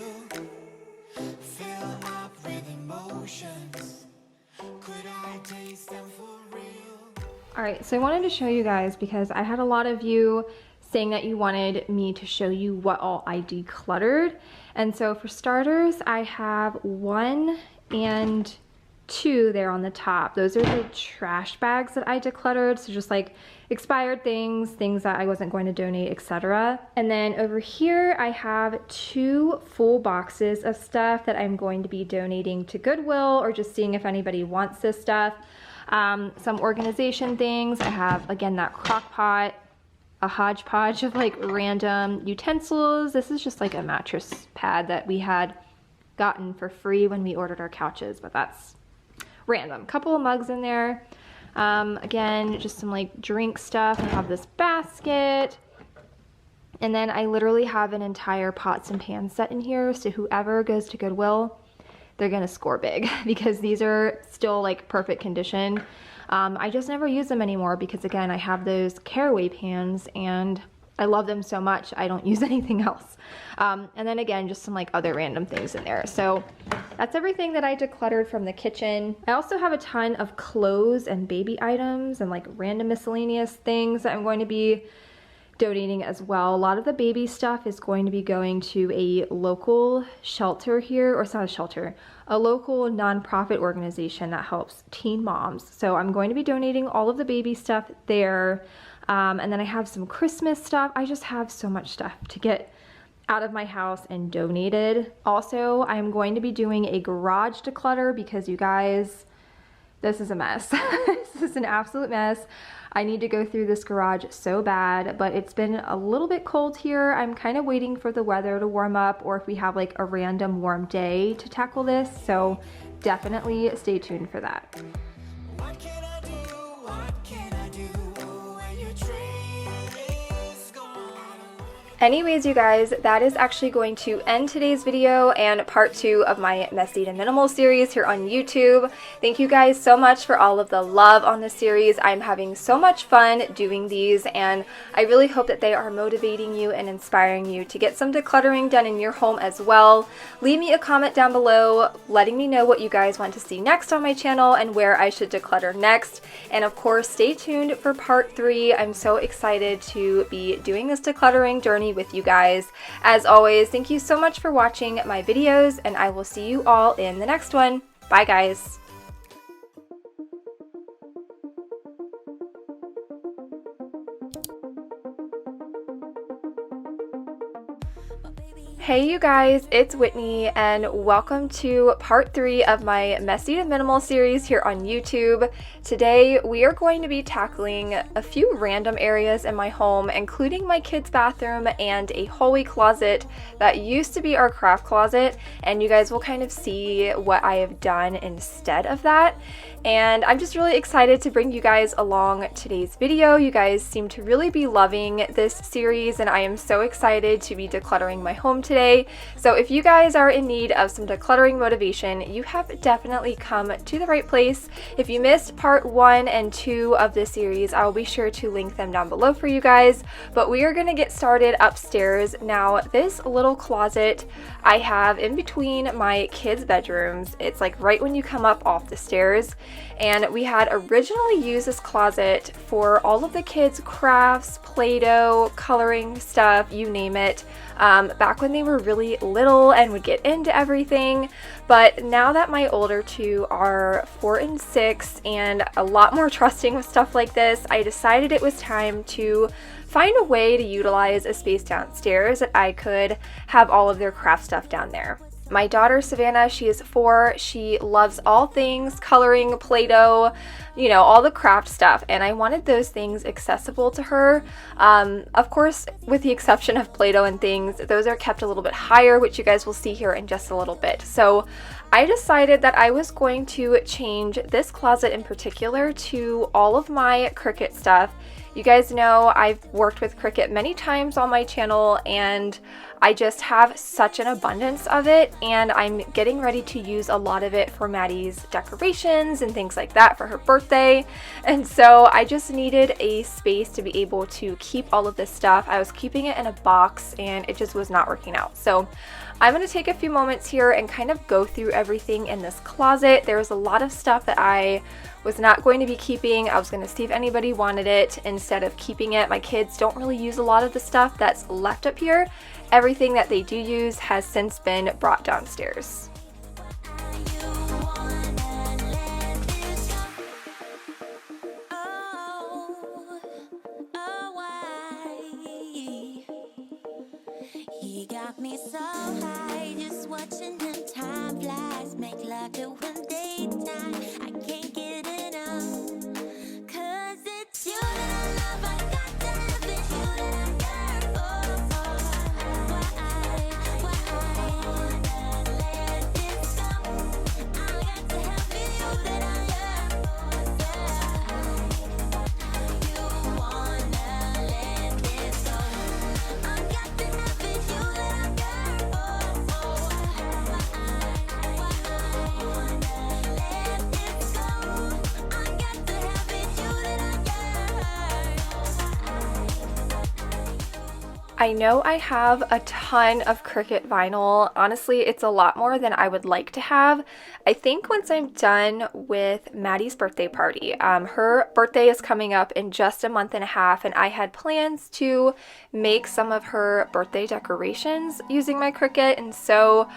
up with emotions. Could I taste them for real? Alright, so I wanted to show you guys because I had a lot of you saying that you wanted me to show you what all I decluttered. And so for starters, I have 1 and 2 there on the top. Those are the trash bags that I decluttered. So just like expired things, things that I wasn't going to donate, etc. And then over here, I have 2 full boxes of stuff that I'm going to be donating to Goodwill or just seeing if anybody wants this stuff. Some organization things. I have, again, that crock pot, a hodgepodge of like random utensils. This is just like a mattress pad that we had gotten for free when we ordered our couches, but that's random. Couple of mugs in there. Again, just some like drink stuff. I have this basket. And then I literally have an entire pots and pans set in here. So whoever goes to Goodwill, they're gonna score big because these are still like perfect condition. I just never use them anymore because again, I have those caraway pans and I love them so much, I don't use anything else. And then again, just some like other random things in there. So that's everything that I decluttered from the kitchen. I also have a ton of clothes and baby items and like random miscellaneous things that I'm going to be donating as well. A lot of the baby stuff is going to be going to a local shelter here, or it's not a shelter, a local nonprofit organization that helps teen moms. So I'm going to be donating all of the baby stuff there. And then I have some Christmas stuff. I just have so much stuff to get out of my house and donated. Also, I'm going to be doing a garage declutter because you guys, this is a mess. This is an absolute mess. I need to go through this garage so bad, but it's been a little bit cold here. I'm kind of waiting for the weather to warm up or if we have like a random warm day to tackle this. So definitely stay tuned for that. What can I do? What can I do when your dream is gone? Anyways, you guys, that is actually going to end today's video and part 2 of my Messy to Minimal series here on YouTube. Thank you guys so much for all of the love on this series. I'm having so much fun doing these, and I really hope that they are motivating you and inspiring you to get some decluttering done in your home as well. Leave me a comment down below letting me know what you guys want to see next on my channel and where I should declutter next. And of course, stay tuned for part 3. I'm so excited to be doing this decluttering journey with you guys. As always, thank you so much for watching my videos, and I will see you all in the next one. Bye, guys. Hey you guys, it's Whitney and welcome to part 3 of my Messy to Minimal series here on YouTube. Today we are going to be tackling a few random areas in my home, including my kids' bathroom and a hallway closet that used to be our craft closet, and you guys will kind of see what I have done instead of that. And I'm just really excited to bring you guys along today's video. You guys seem to really be loving this series, and I am so excited to be decluttering my home today. So if you guys are in need of some decluttering motivation, you have definitely come to the right place. If you missed part 1 and 2 of this series, I will be sure to link them down below for you guys. But we are going to get started upstairs. Now, this little closet I have in between my kids' bedrooms. It's like right when you come up off the stairs. And we had originally used this closet for all of the kids' crafts, Play-Doh, coloring stuff, you name it, back when they were really little and would get into everything. But now that my older 2 are 4 and 6 and a lot more trusting with stuff like this, I decided it was time to find a way to utilize a space downstairs that I could have all of their craft stuff down there. My daughter Savannah, she is 4. She loves all things coloring, Play-Doh, you know, all the craft stuff, and I wanted those things accessible to her. Of course, with the exception of Play-Doh and things, those are kept a little bit higher, which you guys will see here in just a little bit. So I decided that I was going to change this closet in particular to all of my Cricut stuff. You guys know I've worked with Cricut many times on my channel, and I just have such an abundance of it, and I'm getting ready to use a lot of it for Maddie's decorations and things like that for her birthday. And so I just needed a space to be able to keep all of this stuff. I was keeping it in a box and it just was not working out. So I'm going to take a few moments here and kind of go through everything in this closet. There's a lot of stuff that I was not going to be keeping. I was going to see if anybody wanted it instead of keeping it. My kids don't really use a lot of the stuff that's left up here. Everything that they do use has since been brought downstairs. You wanna let doing daytime. I can't get enough, 'cause it's you that I love. I got to have it, you that I yearn for. Why wanna let this go? I got to have it, you that I yearn for. You wanna let this go? I got to have it, you that I yearn for. Why wanna let this go? I got to have it, you that I yearn. I know I have a ton of Cricut vinyl. Honestly, it's a lot more than I would like to have. I think once I'm done with Maddie's birthday party, her birthday is coming up in just a month and a half, and I had plans to make some of her birthday decorations using my Cricut, and so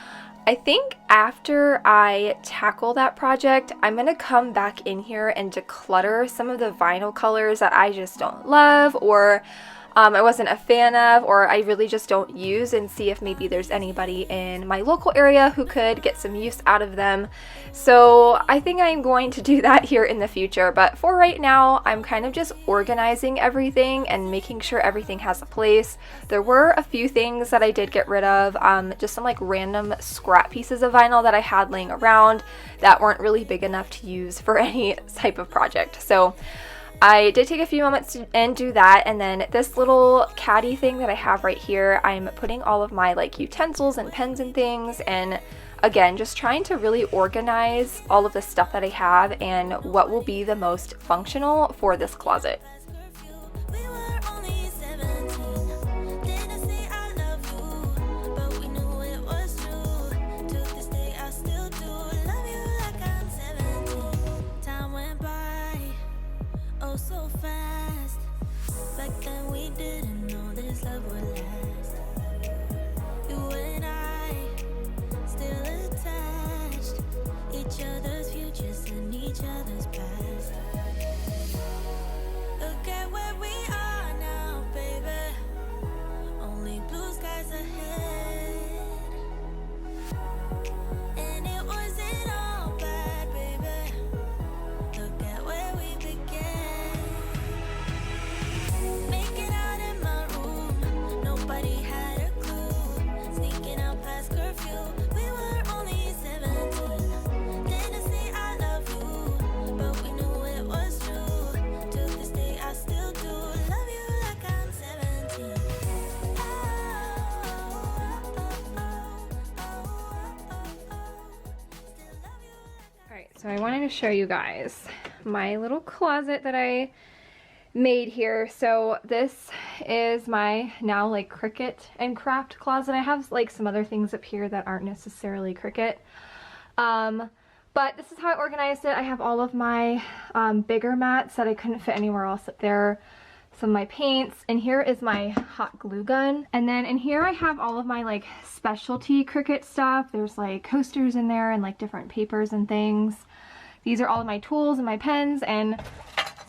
I think after I tackle that project, I'm going to come back in here and declutter some of the vinyl colors that I just don't love, or I wasn't a fan of, or I really just don't use, and see if maybe there's anybody in my local area who could get some use out of them. So I think I'm going to do that here in the future, but for right now, I'm kind of just organizing everything and making sure everything has a place. There were a few things that I did get rid of, just some like random scrap pieces of vinyl that I had laying around that weren't really big enough to use for any type of project. So I did take a few moments and do that, and then this little caddy thing that I have right here, I'm putting all of my like utensils and pens and things, and again, just trying to really organize all of the stuff that I have and what will be the most functional for this closet. We were only 17. Didn't say I love you, but we knew it was true. To this day, I still do love you like I'm 17. Time went by, oh so fast. Back then we didn't know this love would last. You and I still attached, each other's futures and each other's past. Look at where we are now, baby. Only blue skies ahead. And it wasn't all bad, baby. Look at where we began. Making out in my room, nobody had a clue. Sneaking out past curfew, we were only 17. Didn't say I love you, but we knew it was true. To this day, I still do love you like I'm 17. Alright, so I wanted to show you guys my little closet that I made here. So this is my now like Cricut and craft closet. I have like some other things up here that aren't necessarily Cricut. But this is how I organized it. I have all of my bigger mats that I couldn't fit anywhere else up there. Some of my paints, and here is my hot glue gun. And then in here I have all of my like specialty Cricut stuff. There's like coasters in there and like different papers and things. These are all of my tools and my pens and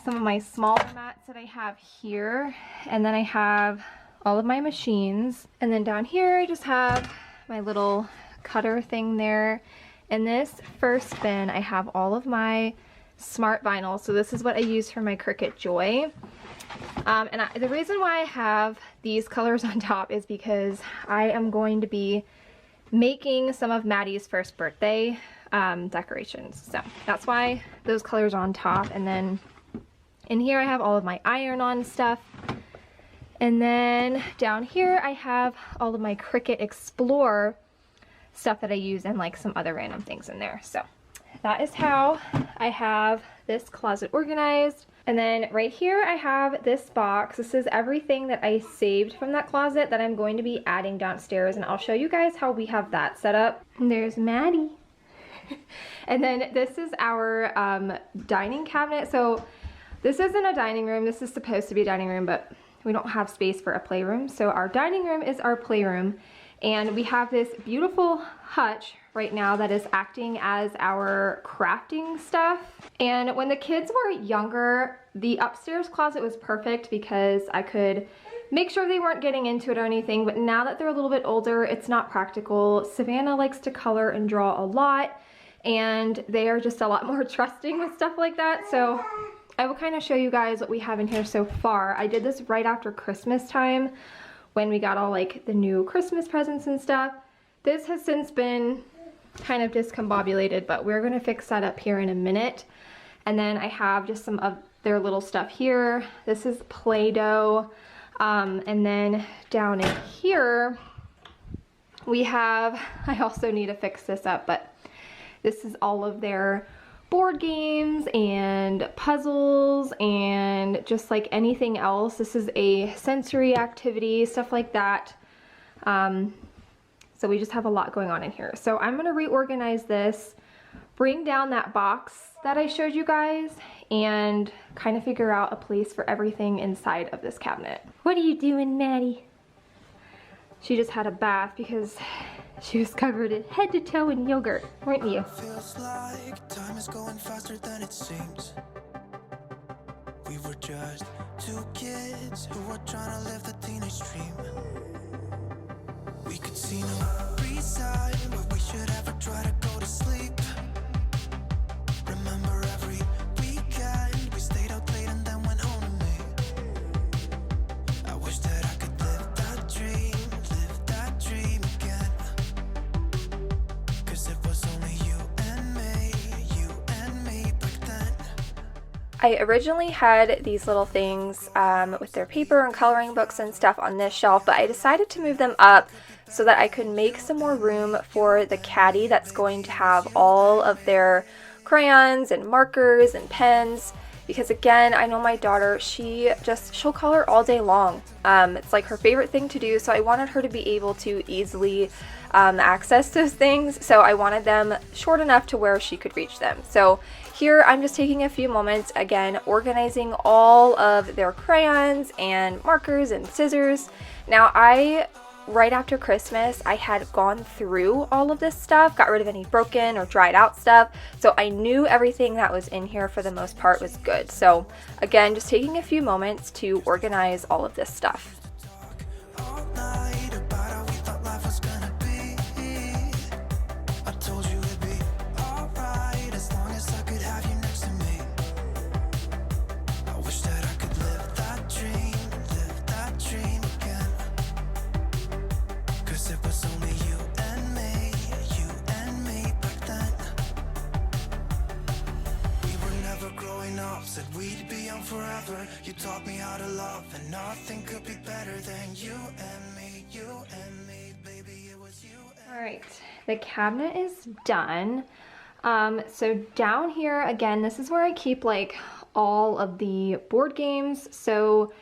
some of my smaller mats that I have here. And then I have all of my machines. And then down here I just have my little cutter thing there. In this first bin I have all of my smart vinyl. So this is what I use for my Cricut Joy. The reason why I have these colors on top is because I am going to be making some of Maddie's first birthday decorations. So that's why those colors are on top. And then in here I have all of my iron-on stuff. And then down here I have all of my Cricut Explore stuff that I use and like some other random things in there. So that is how I have this closet organized. And then right here I have this box. This is everything that I saved from that closet that I'm going to be adding downstairs, and I'll show you guys how we have that set up. And there's Maddie. And then this is our dining cabinet. So this isn't a dining room. This is supposed to be a dining room, but we don't have space for a playroom. So our dining room is our playroom. And we have this beautiful hutch right now that is acting as our crafting stuff. And when the kids were younger, the upstairs closet was perfect because I could make sure they weren't getting into it or anything. But now that they're a little bit older, it's not practical. Savannah likes to color and draw a lot. and they are just a lot more trusting with stuff like that. So I will kind of show you guys what we have in here so far. I did this right after Christmas time when we got all like the new Christmas presents and stuff. This has since been kind of discombobulated, but we're gonna fix that up here in a minute. And then I have just some of their little stuff here. This is Play-Doh. And then down in here, we have, I also need to fix this up, but this is all of their board games and puzzles and just like anything else. This is a sensory activity, stuff like that. So we just have a lot going on in here. So I'm gonna reorganize this, bring down that box that I showed you guys, and kind of figure out a place for everything inside of this cabinet. What are you doing, Maddie? She just had a bath because she was covered head to toe in yogurt, weren't you? Feels like time is going faster than it seems. We were just two kids who were trying to live the teenage dream. We could see no reason why we should ever try to go to sleep. Remember every weekend we stayed out late and then went home to me. I wish that I could live that dream again. 'Cause it was only you and me back then. I originally had these little things with their paper and coloring books and stuff on this shelf, but I decided to move them up so that I could make some more room for the caddy that's going to have all of their crayons and markers and pens, because again, I know my daughter, she'll color all day long. It's like her favorite thing to do, so I wanted her to be able to easily access those things, so I wanted them short enough to where she could reach them. So here I'm just taking a few moments, again, organizing all of their crayons and markers and scissors. Now right after Christmas, I had gone through all of this stuff, got rid of any broken or dried out stuff, so I knew everything that was in here for the most part was good. So again, just taking a few moments to organize all of this stuff. All night about how we thought life was gonna be. I told you it'd be alright as long as I could have you next to me. I wish that I could live that dream again. 'Cause it was only you and me back then. We were never growing up, said we'd be young forever. You taught me how to love, and nothing could be better than you and me, baby, it was you and me. All right, the cabinet is done. So down here, again, this is where I keep like all of the board games. So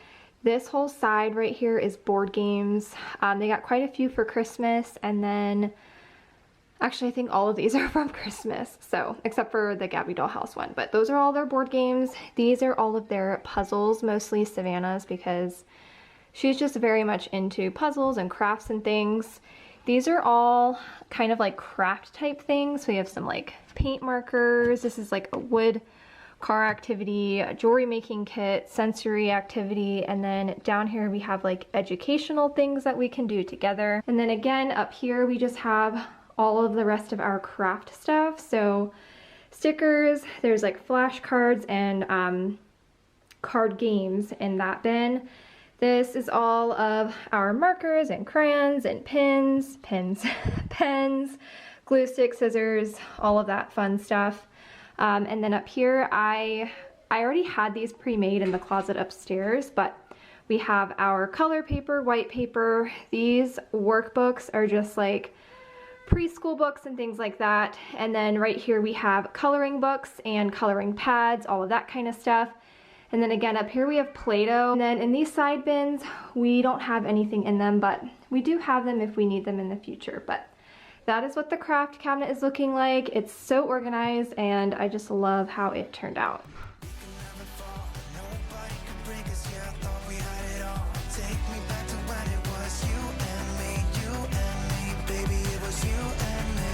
this whole side right here is board games. They got quite a few for Christmas, and then actually I think all of these are from Christmas, so except for the Gabby Dollhouse one, but those are all their board games. These are all of their puzzles, mostly Savannah's, because she's just very much into puzzles and crafts and things. These are all kind of like craft type things. We have some like paint markers. This is like a wood car activity, a jewelry making kit, sensory activity, and then down here we have like educational things that we can do together. And then again up here we just have all of the rest of our craft stuff. So stickers, there's like flashcards and card games in that bin. This is all of our markers and crayons and pens, glue stick, scissors, all of that fun stuff. And then up here, I already had these pre-made in the closet upstairs, but we have our color paper, white paper. These workbooks are just like preschool books and things like that. And then right here we have coloring books and coloring pads, all of that kind of stuff. And then again up here we have Play-Doh. And then in these side bins, we don't have anything in them, but we do have them if we need them in the future. But that is what the craft cabinet is looking like. It's so organized, and I just love how it turned out. Nobody could break us, yeah, I thought we had it all. Take me back to when it was you and me, baby, it was you and me.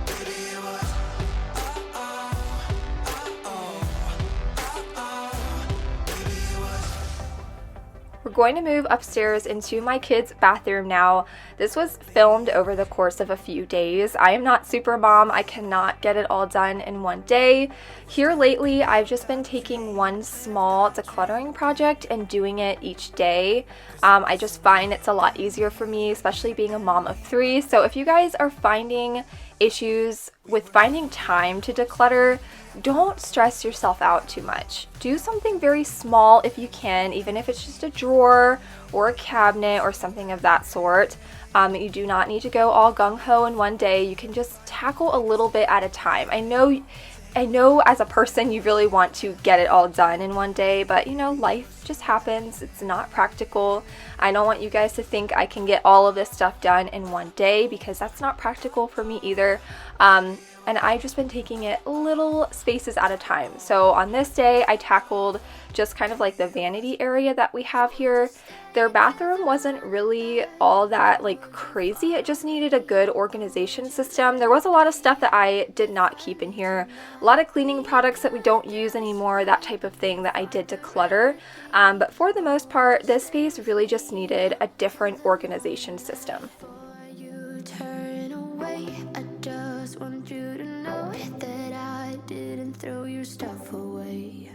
Baby, it was going to move upstairs into my kids' bathroom now. This was filmed over the course of a few days. I am not super mom. I cannot get it all done in one day. Here lately, I've just been taking one small decluttering project and doing it each day. I just find it's a lot easier for me, especially being a mom of 3. So if you guys are finding issues with finding time to declutter, don't stress yourself out too much. Do something very small if you can, even if it's just a drawer or a cabinet or something of that sort. You do not need to go all gung-ho in one day. You can just tackle a little bit at a time. I know as a person you really want to get it all done in one day, but you know, life just happens. It's not practical. I don't want you guys to think I can get all of this stuff done in one day, because that's not practical for me either. And I've just been taking it little spaces at a time. So on this day, I tackled just kind of like the vanity area that we have here. Their bathroom wasn't really all that like crazy. It just needed a good organization system. There was a lot of stuff that I did not keep in here. A lot of cleaning products that we don't use anymore, that type of thing that I did declutter. But for the most part, this space really just needed a different organization system. You turn away. I just want you to know that I didn't throw your stuff away.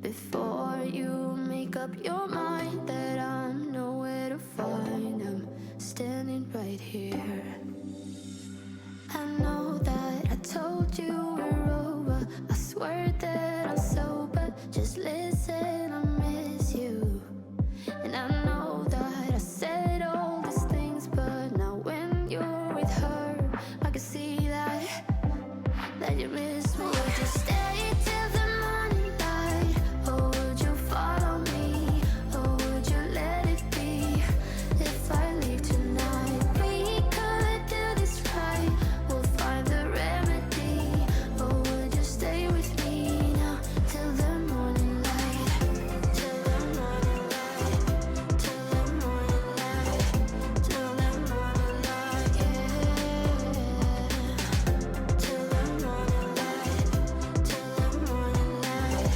Before you make up your mind that I'm nowhere to find, I'm standing right here. I know that I told you we're over. I swear that I'm sober. Just listen, I miss you. And I know that I said all these things, but now when you're with her, I can see that you miss me. Would you stay till the morning light, or would you follow me, or would you let it be? If I leave tonight, we could do this right. We'll find the remedy. Or would you stay with me now till the morning light, till the morning light, till the morning light, till the morning light, yeah. Till the morning light, till the morning light,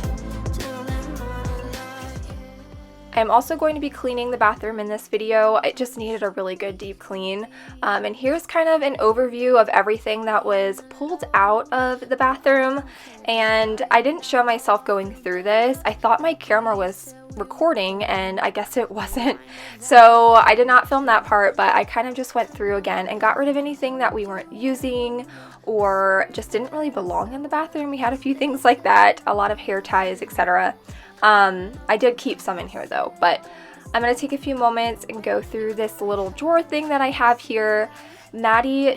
till the morning light, yeah. I'm also going to be cleaning the bathroom in this video. It just needed a really good deep clean. And here's kind of an overview of everything that was pulled out of the bathroom. And I didn't show myself going through this. I thought my camera was recording, and I guess it wasn't. So I did not film that part, but I kind of just went through again and got rid of anything that we weren't using or just didn't really belong in the bathroom. We had a few things like that, a lot of hair ties, etc. I did keep some in here though, but I'm going to take a few moments and go through this little drawer thing that I have here. Maddie,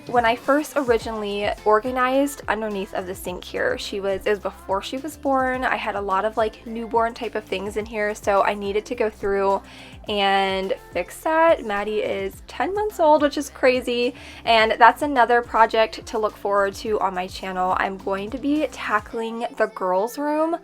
when I first originally organized underneath of the sink here, it was before she was born. I had a lot of like newborn type of things in here, so I needed to go through and fix that. Maddie is 10 months old, which is crazy, and that's another project to look forward to on my channel. I'm going to be tackling the girls' room.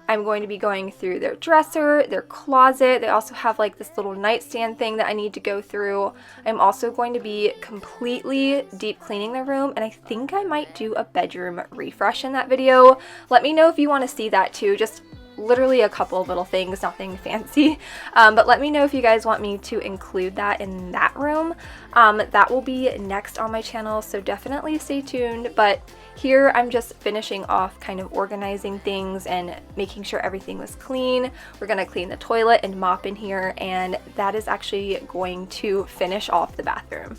I'm going to be going through their dresser, their closet. They also have like this little nightstand thing that I need to go through. I'm also going to be completely deep cleaning their room, and I think I might do a bedroom refresh in that video. Let me know if you want to see that too. Just literally a couple of little things, nothing fancy. But let me know if you guys want me to include that in that room. That will be next on my channel, so definitely stay tuned. But here I'm just finishing off kind of organizing things and making sure everything was clean. We're going to clean the toilet and mop in here, and that is actually going to finish off the bathroom.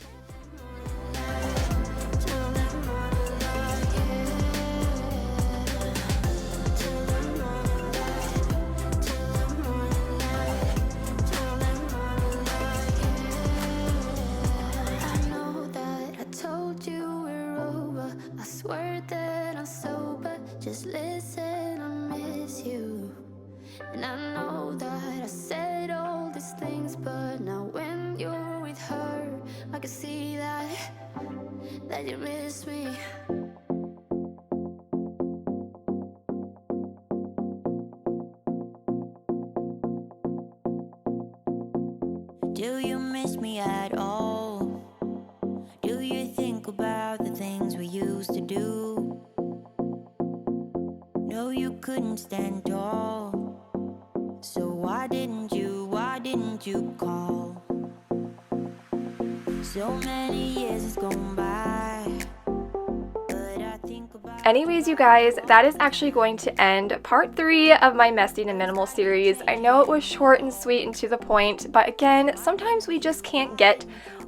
Just listen, I miss you. And I know that I said all these things, but now when you're with her, I can see that you miss me. Do you miss me at all? Do you think about the things we used to do? No, you couldn't stand tall, so why didn't you didn't you call? So many years has gone by, but I think about. Anyways, you guys, that is actually going to end part 3 of my Messy to Minimal series. I know it was short and sweet and to the point, but again, sometimes we just can't get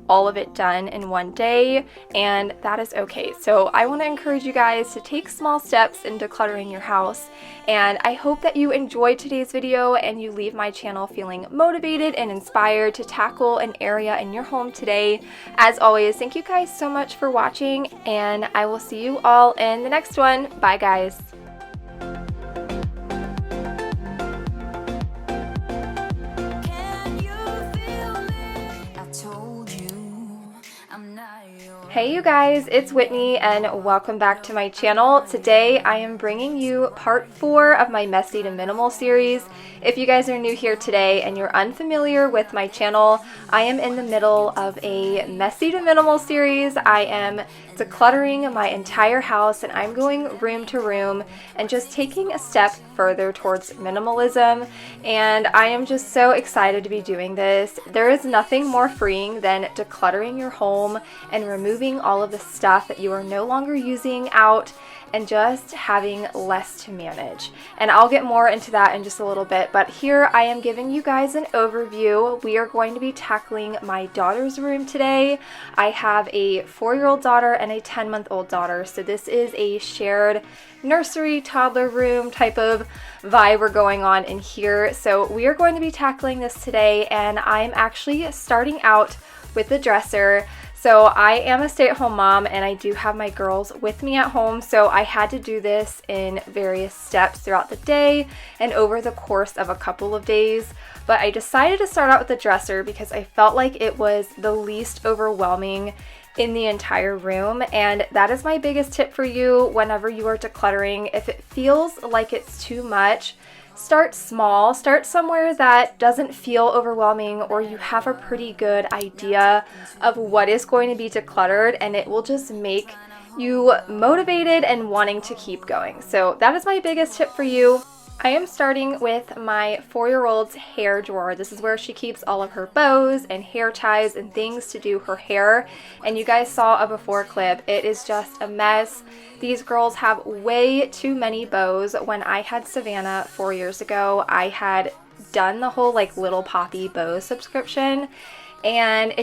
all of it done in one day, and that is okay. So I want to encourage you guys to take small steps in decluttering your house, and I hope that you enjoyed today's video and you leave my channel feeling motivated and inspired to tackle an area in your home today. As always, thank you guys so much for watching, and I will see you all in the next one. Bye guys. Can you feel me? I told you I'm not yours. Hey you guys, it's Whitney and welcome back to my channel. Today I am bringing you part 4 of my Messy to Minimal series. If you guys are new here today and you're unfamiliar with my channel, I am in the middle of a Messy to Minimal series. I am decluttering my entire house and I'm going room to room and just taking a step further towards minimalism, and I am just so excited to be doing this. There is nothing more freeing than decluttering your home and removing all of the stuff that you are no longer using out and just having less to manage. And I'll get more into that in just a little bit, but here I am giving you guys an overview. We are going to be tackling my daughter's room today. I have a 4-year-old daughter and a 10-month-old daughter, so this is a shared nursery toddler room type of vibe we're going on in here. So we are going to be tackling this today, and I'm actually starting out with the dresser. So I am a stay-at-home mom and I do have my girls with me at home, so I had to do this in various steps throughout the day and over the course of a couple of days. But I decided to start out with the dresser because I felt like it was the least overwhelming in the entire room, and that is my biggest tip for you whenever you are decluttering. If it feels like it's too much, start small. Start somewhere that doesn't feel overwhelming, or you have a pretty good idea of what is going to be decluttered, and it will just make you motivated and wanting to keep going. So that is my biggest tip for you. I am starting with my 4-year-old's hair drawer. This is where she keeps all of her bows and hair ties and things to do her hair. And you guys saw a before clip. It is just a mess. These girls have way too many bows. When I had Savannah 4 years ago, I had done the whole like Little Poppy bow subscription, and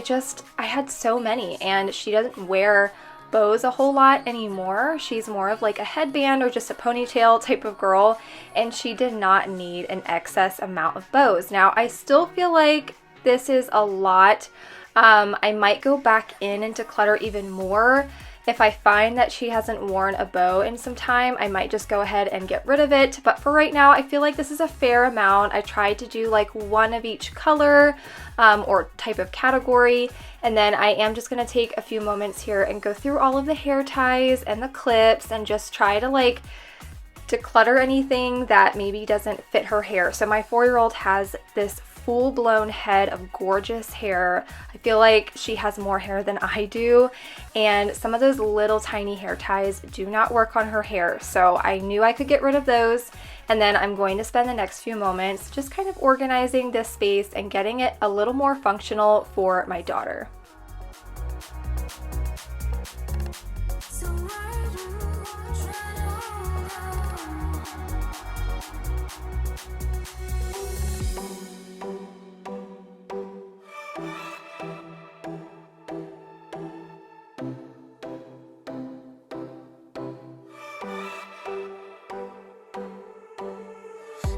I had so many, and she doesn't wear bows a whole lot anymore. She's more of like a headband or just a ponytail type of girl, and she did not need an excess amount of bows. Now I still feel like this is a lot. I might go back in and declutter even more. If I find that she hasn't worn a bow in some time, I might just go ahead and get rid of it. But for right now, I feel like this is a fair amount. I tried to do like one of each color or type of category. And then I am just going to take a few moments here and go through all of the hair ties and the clips and just try to like declutter anything that maybe doesn't fit her hair. So my 4-year-old has this full-blown head of gorgeous hair. I feel like she has more hair than I do, and some of those little tiny hair ties do not work on her hair, so I knew I could get rid of those. And then I'm going to spend the next few moments just kind of organizing this space and getting it a little more functional for my daughter. So why do you try to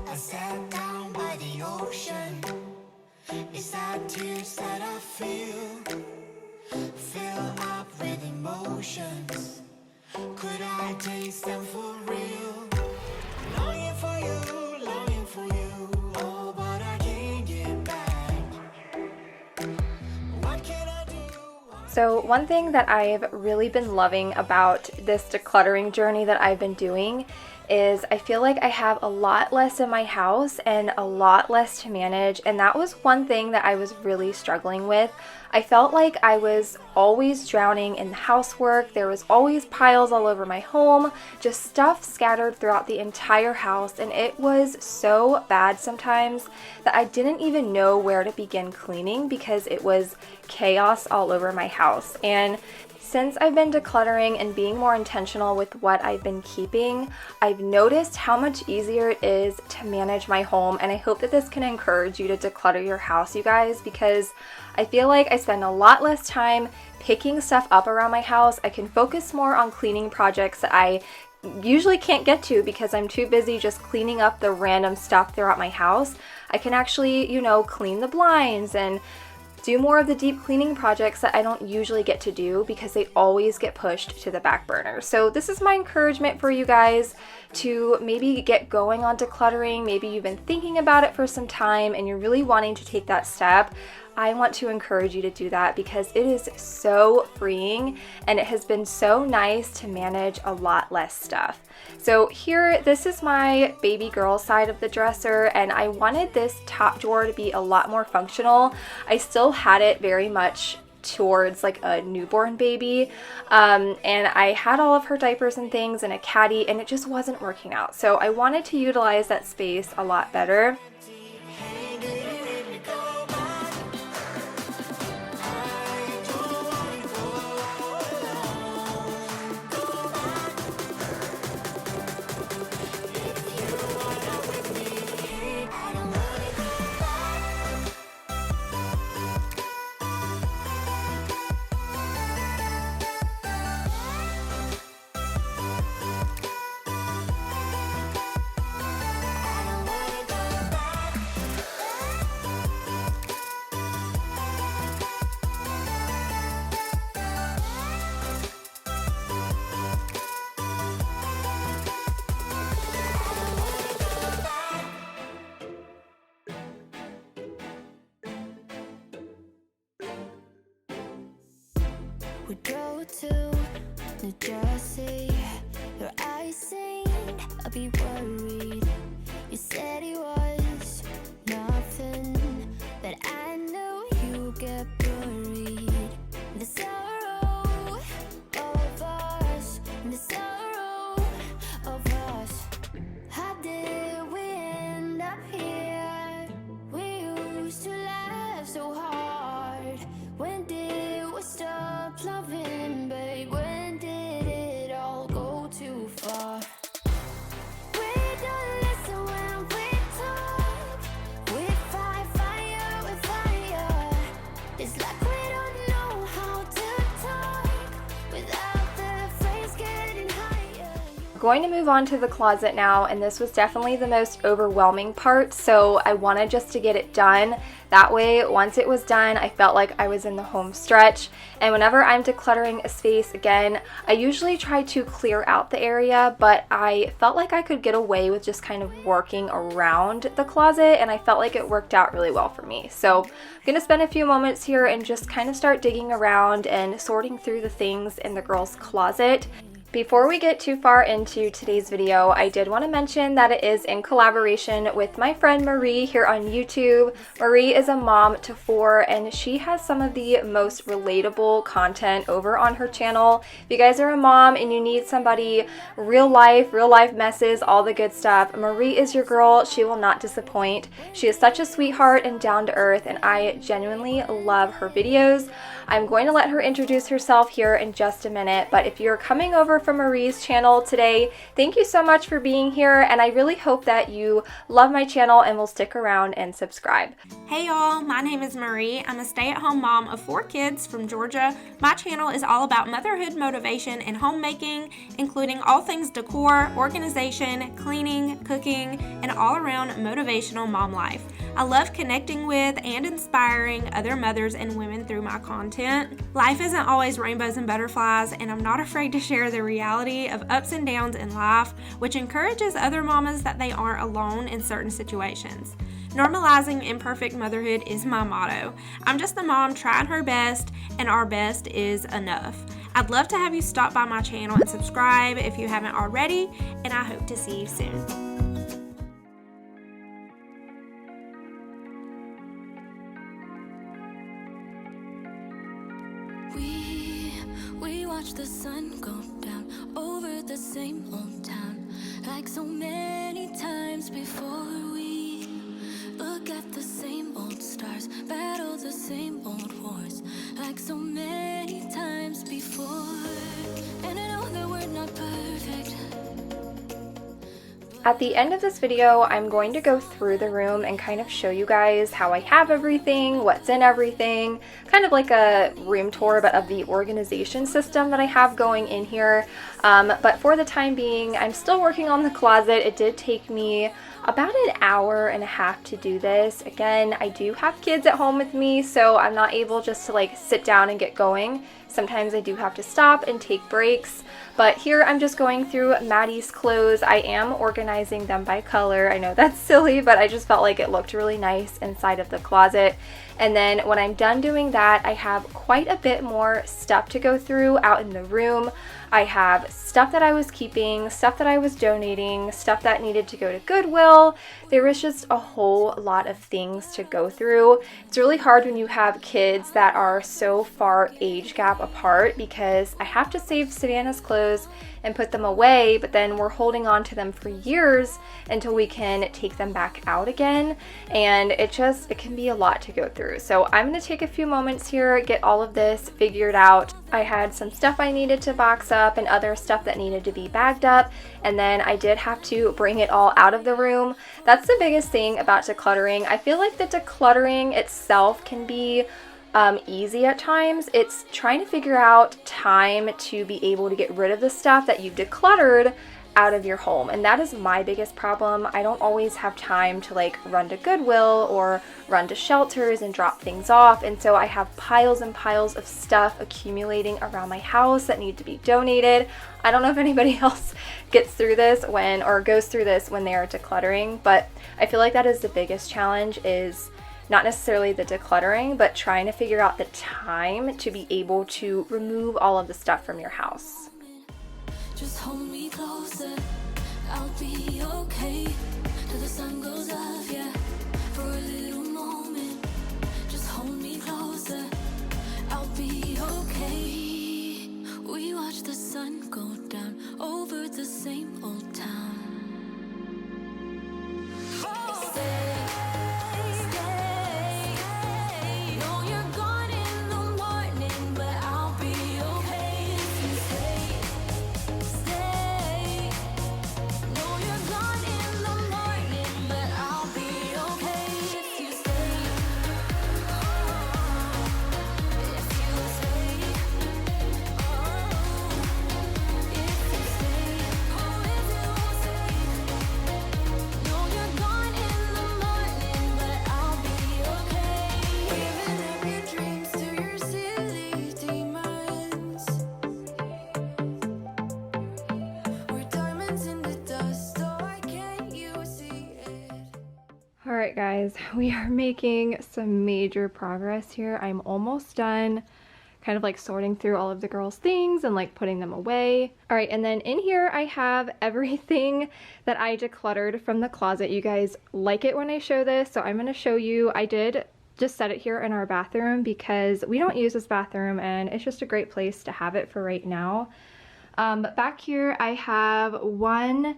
I sat down by the ocean. It's that tears that I feel, fill up with emotions. Could I taste them for real? Longing for you, oh, but I can't get back. What can I do? So one thing that I've really been loving about this decluttering journey that I've been doing is I feel like I have a lot less in my house and a lot less to manage, and that was one thing that I was really struggling with. I felt like I was always drowning in housework. There was always piles all over my home, just stuff scattered throughout the entire house, and it was so bad sometimes that I didn't even know where to begin cleaning because it was chaos all over my house. And since I've been decluttering and being more intentional with what I've been keeping, I've noticed how much easier it is to manage my home, and I hope that this can encourage you to declutter your house, you guys, because I feel like I spend a lot less time picking stuff up around my house. I can focus more on cleaning projects that I usually can't get to because I'm too busy just cleaning up the random stuff throughout my house. I can actually, you know, clean the blinds and do more of the deep cleaning projects that I don't usually get to do because they always get pushed to the back burner. So this is my encouragement for you guys to maybe get going on decluttering. Maybe you've been thinking about it for some time and you're really wanting to take that step. I want to encourage you to do that because it is so freeing and it has been so nice to manage a lot less stuff. So here, this is my baby girl side of the dresser, and I wanted this top drawer to be a lot more functional. I still had it very much towards like a newborn baby, and I had all of her diapers and things and a caddy, and it just wasn't working out. So I wanted to utilize that space a lot better. We drove to New Jersey. Your eyes seemed a bit worried. You said it was nothing, but I knew you get worried. The sorrow of us, the sorrow of us. How did we end up here? We used to laugh so hard. When did we stop loving, babe? When did it all go too far? We don't listen when we talk. We fight fire with fire. It's like we don't know how to talk without the phrase getting higher. We're going to move on to the closet now, and this was definitely the most overwhelming part, so I wanted just to get it done. That way, once it was done, I felt like I was in the home stretch. And whenever I'm decluttering a space again, I usually try to clear out the area, but I felt like I could get away with just kind of working around the closet, and I felt like it worked out really well for me. So I'm gonna spend a few moments here and just kind of start digging around and sorting through the things in the girls' closet. Before we get too far into today's video, I did want to mention that it is in collaboration with my friend Marie here on YouTube. Marie is a mom to 4, and she has some of the most relatable content over on her channel. If you guys are a mom and you need somebody real life messes, all the good stuff, Marie is your girl. She will not disappoint. She is such a sweetheart and down to earth, and I genuinely love her videos. I'm going to let her introduce herself here in just a minute, but if you're coming over from Marie's channel today, thank you so much for being here, and I really hope that you love my channel and will stick around and subscribe. Hey y'all, my name is Marie. I'm a stay-at-home mom of 4 kids from Georgia. My channel is all about motherhood motivation and homemaking, including all things decor, organization, cleaning, cooking, and all-around motivational mom life. I love connecting with and inspiring other mothers and women through my content. Life isn't always rainbows and butterflies, and I'm not afraid to share the reality of ups and downs in life, which encourages other mamas that they aren't alone in certain situations. Normalizing imperfect motherhood is my motto. I'm just a mom trying her best, and our best is enough. I'd love to have you stop by my channel and subscribe if you haven't already, and I hope to see you soon. We watch the sun go down over the same old town, like so many times before. We look at the same old stars, battle the same old wars, like so many times before. And I know that we're not perfect. At the end of this video, I'm going to go through the room and kind of show you guys how I have everything, what's in everything, kind of like a room tour, but of the organization system that I have going in here. But for the time being, I'm still working on the closet. It did take me about an hour and a half to do this. Again, I do have kids at home with me, so I'm not able just to like sit down and get going. Sometimes I do have to stop and take breaks. But here I'm just going through Maddie's clothes. I am organizing them by color. I know that's silly, but I just felt like it looked really nice inside of the closet. And then when I'm done doing that, I have quite a bit more stuff to go through out in the room. I have stuff that I was keeping, stuff that I was donating, stuff that needed to go to Goodwill. There was just a whole lot of things to go through. It's really hard when you have kids that are so far age gap apart, because I have to save Savannah's clothes and put them away, but then we're holding on to them for years until we can take them back out again, and it can be a lot to go through. So I'm going to take a few moments here, get all of this figured out. I had some stuff I needed to box up and other stuff that needed to be bagged up, and then I did have to bring it all out of the room. That's the biggest thing about decluttering. I feel like the decluttering itself can be easy at times. It's trying to figure out time to be able to get rid of the stuff that you've decluttered out of your home, and that is my biggest problem. I don't always have time to like run to Goodwill or run to shelters and drop things off, and so I have piles and piles of stuff accumulating around my house that need to be donated. I don't know if anybody else gets through this or goes through this when they are decluttering, but I feel like that is the biggest challenge, is not necessarily the decluttering, but trying to figure out the time to be able to remove all of the stuff from your house. Just hold me closer, I'll be okay till the sun goes up, yeah, for a little moment. Just hold me closer, I'll be okay. We watch the sun go down over the same old town. Stay, know you're gone in the morning, but I'll be okay if you stay. Know you're gone in the morning, but I'll be okay if you stay. If you stay. If you stay. Oh, if you stay. Know you're gone in the morning, but I'll be okay. Giving up your dreams to your silly demons. We're diamonds in the dust, oh, why can't you see it? Alright guys, we are making some major progress here. I'm almost done kind of like sorting through all of the girls' things and like putting them away. Alright, and then in here I have everything that I decluttered from the closet. You guys like it when I show this, so I'm going to show you. I did just set it here in our bathroom because we don't use this bathroom and it's just a great place to have it for right now. But back here I have 1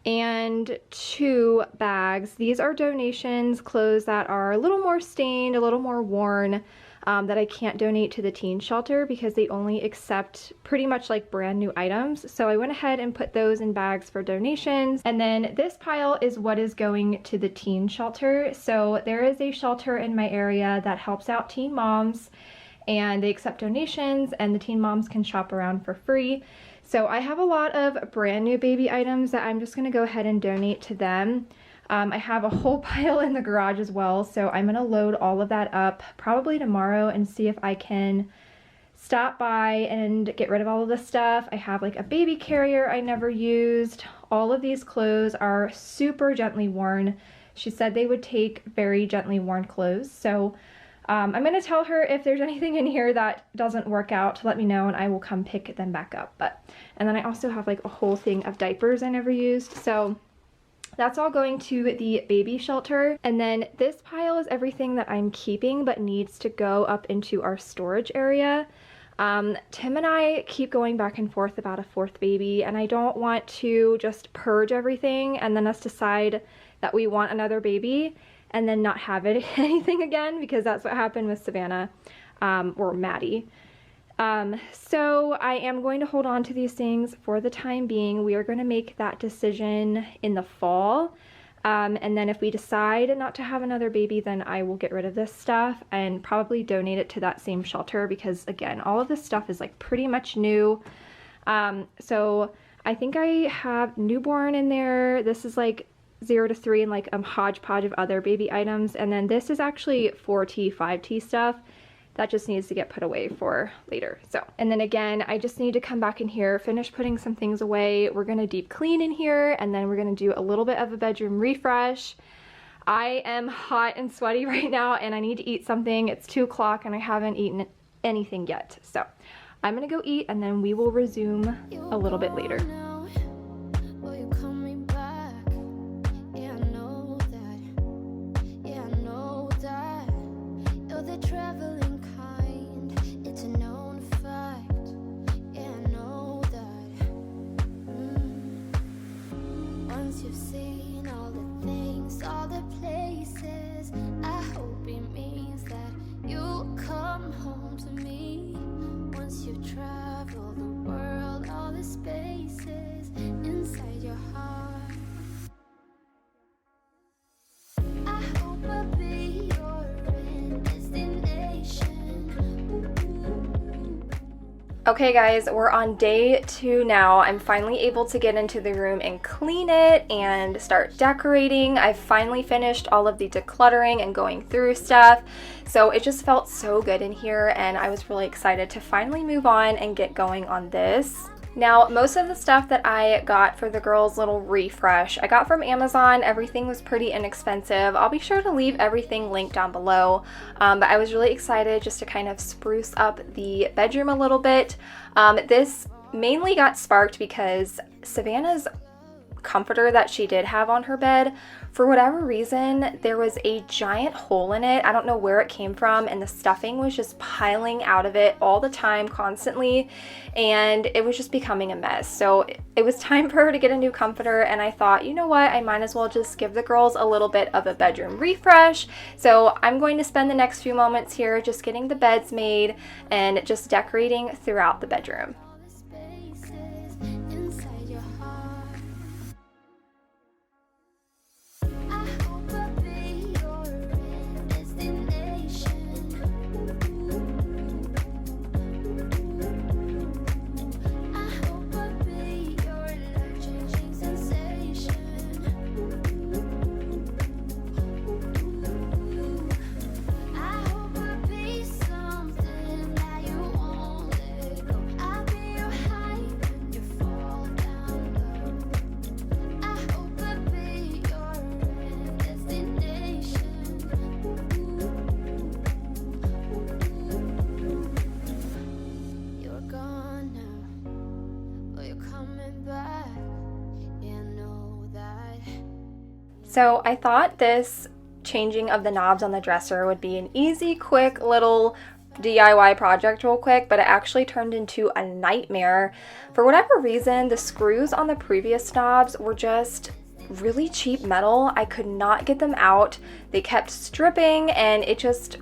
and 2 bags. These are donations, clothes that are a little more stained, a little more worn, that I can't donate to the teen shelter because they only accept pretty much like brand new items. So I went ahead and put those in bags for donations. And then this pile is what is going to the teen shelter. So there is a shelter in my area that helps out teen moms, and they accept donations and the teen moms can shop around for free. So I have a lot of brand new baby items that I'm just going to go ahead and donate to them. I have a whole pile in the garage as well, so I'm going to load all of that up probably tomorrow and see if I can stop by and get rid of all of this stuff. I have like a baby carrier I never used. All of these clothes are super gently worn. She said they would take very gently worn clothes, so I'm going to tell her if there's anything in here that doesn't work out to let me know, and I will come pick them back up. And then I also have like a whole thing of diapers I never used, so that's all going to the baby shelter. And then this pile is everything that I'm keeping but needs to go up into our storage area. Tim and I keep going back and forth about a fourth baby, and I don't want to just purge everything and then us decide that we want another baby and then not have anything again, because that's what happened with Savannah, or Maddie. So I am going to hold on to these things for the time being. We are going to make that decision in the fall. And then if we decide not to have another baby, then I will get rid of this stuff and probably donate it to that same shelter, because again, all of this stuff is like pretty much new. So I think I have newborn in there. This is like 0 to 3 and like a hodgepodge of other baby items. And then this is actually 4T, 5T stuff that just needs to get put away for later. So, and then again, I just need to come back in here, finish putting some things away. We're gonna deep clean in here, and then we're gonna do a little bit of a bedroom refresh. I am hot and sweaty right now, and I need to eat something. It's 2 o'clock and I haven't eaten anything yet. So I'm gonna go eat, and then we will resume a little bit later. Okay guys, we're on day 2 now. I'm finally able to get into the room and clean it and start decorating. I've finally finished all of the decluttering and going through stuff. So it just felt so good in here, and I was really excited to finally move on and get going on this. Now, most of the stuff that I got for the girls' little refresh, I got from Amazon. Everything was pretty inexpensive. I'll be sure to leave everything linked down below. But I was really excited just to kind of spruce up the bedroom a little bit. This mainly got sparked because Savannah's comforter that she did have on her bed, for whatever reason, there was a giant hole in it. I don't know where it came from, and the stuffing was just piling out of it all the time, constantly, and it was just becoming a mess. So it was time for her to get a new comforter, and I thought, you know what, I might as well just give the girls a little bit of a bedroom refresh. So I'm going to spend the next few moments here just getting the beds made and just decorating throughout the bedroom. So I thought this changing of the knobs on the dresser would be an easy, quick little DIY project real quick, but it actually turned into a nightmare. For whatever reason, the screws on the previous knobs were just really cheap metal. I could not get them out. They kept stripping, and it just,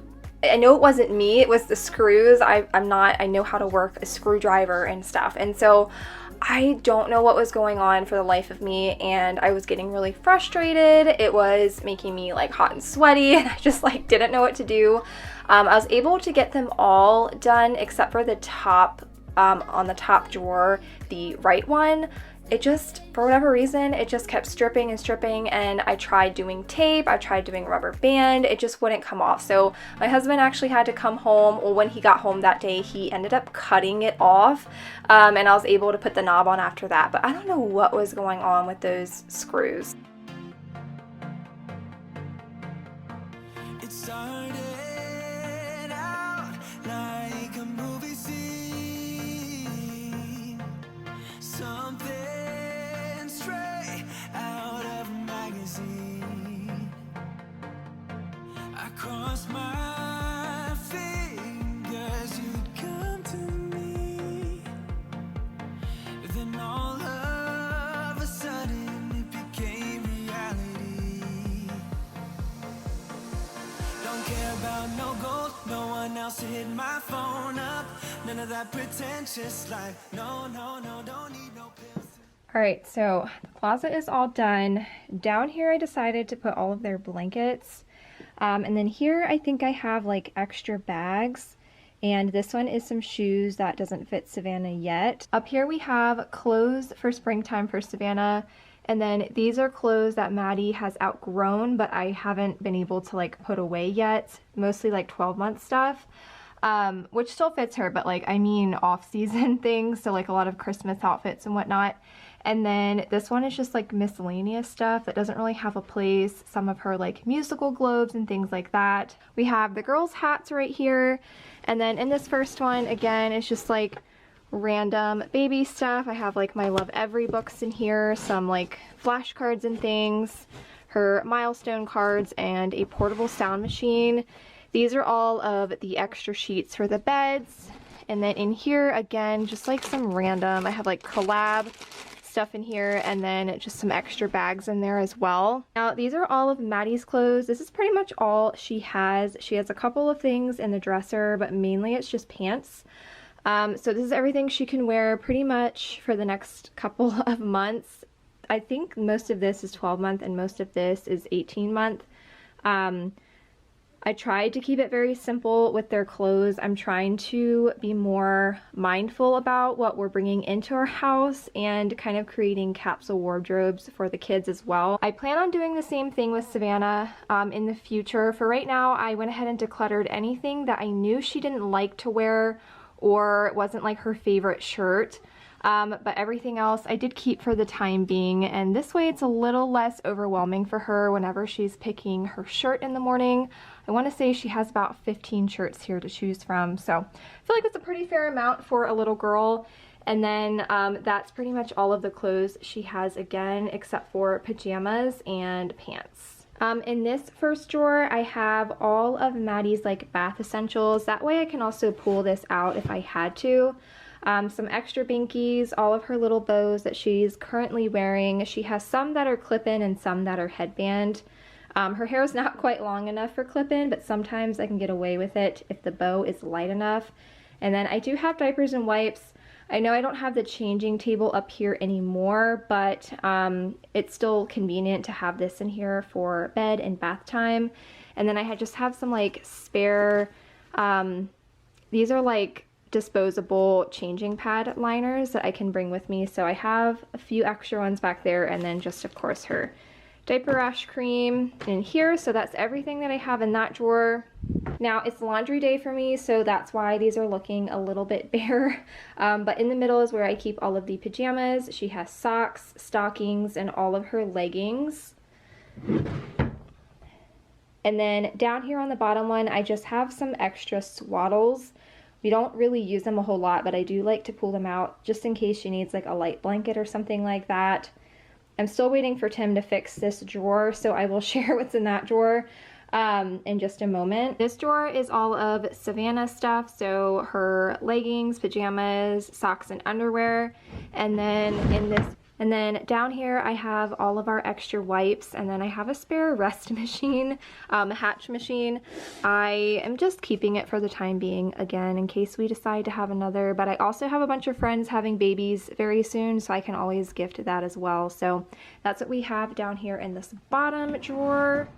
I know it wasn't me, it was the screws. I know how to work a screwdriver and stuff, and so I don't know what was going on for the life of me, and I was getting really frustrated. It was making me like hot and sweaty, and I just like didn't know what to do. I was able to get them all done except for the top, on the top drawer, the right one. It just, for whatever reason, it just kept stripping and stripping, and I tried doing tape, I tried doing rubber band, it just wouldn't come off. So my husband actually had to come home. Well, when he got home that day, he ended up cutting it off, and I was able to put the knob on after that, but I don't know what was going on with those screws. It started else to hit my phone up. None of that pretentious life. No, no, no, don't need no pills. Alright, so the closet is all done. Down here I decided to put all of their blankets. And then here I think I have like extra bags. And this one is some shoes that doesn't fit Savannah yet. Up here we have clothes for springtime for Savannah. And then these are clothes that Maddie has outgrown, but I haven't been able to like put away yet. Mostly like 12-month stuff, which still fits her, but like I mean off-season things. So like a lot of Christmas outfits and whatnot. And then this one is just like miscellaneous stuff that doesn't really have a place. Some of her like musical globes and things like that. We have the girls' hats right here. And then in this first one, again, it's just like random baby stuff. I have like my Love Every books in here, some like flashcards and things, her milestone cards, and a portable sound machine. These are all of the extra sheets for the beds. And then in here, again, just like some random, I have like collab stuff in here, and then just some extra bags in there as well. Now these are all of Maddie's clothes. This is pretty much all she has. She has a couple of things in the dresser, but mainly it's just pants. So this is everything she can wear pretty much for the next couple of months. I think most of this is 12-month and most of this is 18-month. I tried to keep it very simple with their clothes. I'm trying to be more mindful about what we're bringing into our house and kind of creating capsule wardrobes for the kids as well. I plan on doing the same thing with Savannah in the future. For right now, I went ahead and decluttered anything that I knew she didn't like to wear or wasn't like her favorite shirt. But everything else I did keep for the time being, and this way it's a little less overwhelming for her whenever she's picking her shirt in the morning. I want to say she has about 15 shirts here to choose from, so I feel like it's a pretty fair amount for a little girl. And then that's pretty much all of the clothes she has again, except for pajamas and pants. In this first drawer, I have all of Maddie's like bath essentials. That way I can also pull this out if I had to. Some extra binkies, all of her little bows that she's currently wearing. She has some that are clip-in and some that are headband. Her hair is not quite long enough for clip-in, but sometimes I can get away with it if the bow is light enough. And then I do have diapers and wipes. I know I don't have the changing table up here anymore, but it's still convenient to have this in here for bed and bath time. And then I just have some like spare, these are like disposable changing pad liners that I can bring with me. So I have a few extra ones back there, and then just of course her diaper rash cream in here. So that's everything that I have in that drawer. Now it's laundry day for me, so that's why these are looking a little bit bare. But in the middle is where I keep all of the pajamas. She has socks, stockings, and all of her leggings. And then down here on the bottom one, I just have some extra swaddles. We don't really use them a whole lot, but I do like to pull them out just in case she needs like a light blanket or something like that. I'm still waiting for Tim to fix this drawer, so I will share what's in that drawer in just a moment. This drawer is all of Savannah stuff, so her leggings, pajamas, socks, and underwear. And then down here I have all of our extra wipes, and then I have a spare rest machine, a hatch machine. I am just keeping it for the time being, again, in case we decide to have another, but I also have a bunch of friends having babies very soon, so I can always gift that as well. So that's what we have down here in this bottom drawer.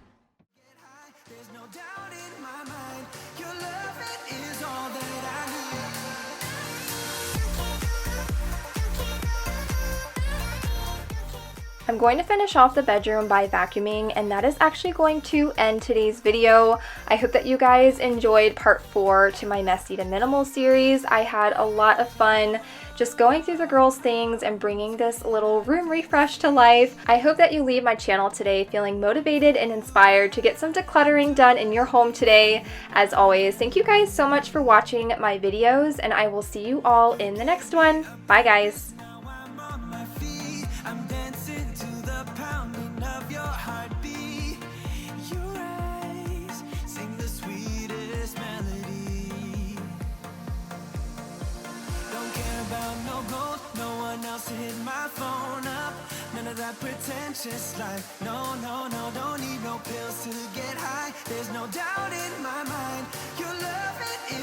There's no doubt in my mind, your love is all that I I'm going to finish off the bedroom by vacuuming, and that is actually going to end today's video. I hope that you guys enjoyed part 4 to my Messy to Minimal series. I had a lot of fun just going through the girls' things and bringing this little room refresh to life. I hope that you leave my channel today feeling motivated and inspired to get some decluttering done in your home today. As always, thank you guys so much for watching my videos, and I will see you all in the next one. Bye guys! Now I'm on my feet, I'm dancing to the pounding of your heartbeat. Your eyes sing the sweetest melody. Don't care about no gold, no one else to hit my phone up. None of that pretentious life. No, no, no, don't need no pills to get high. There's no doubt in my mind, your love it is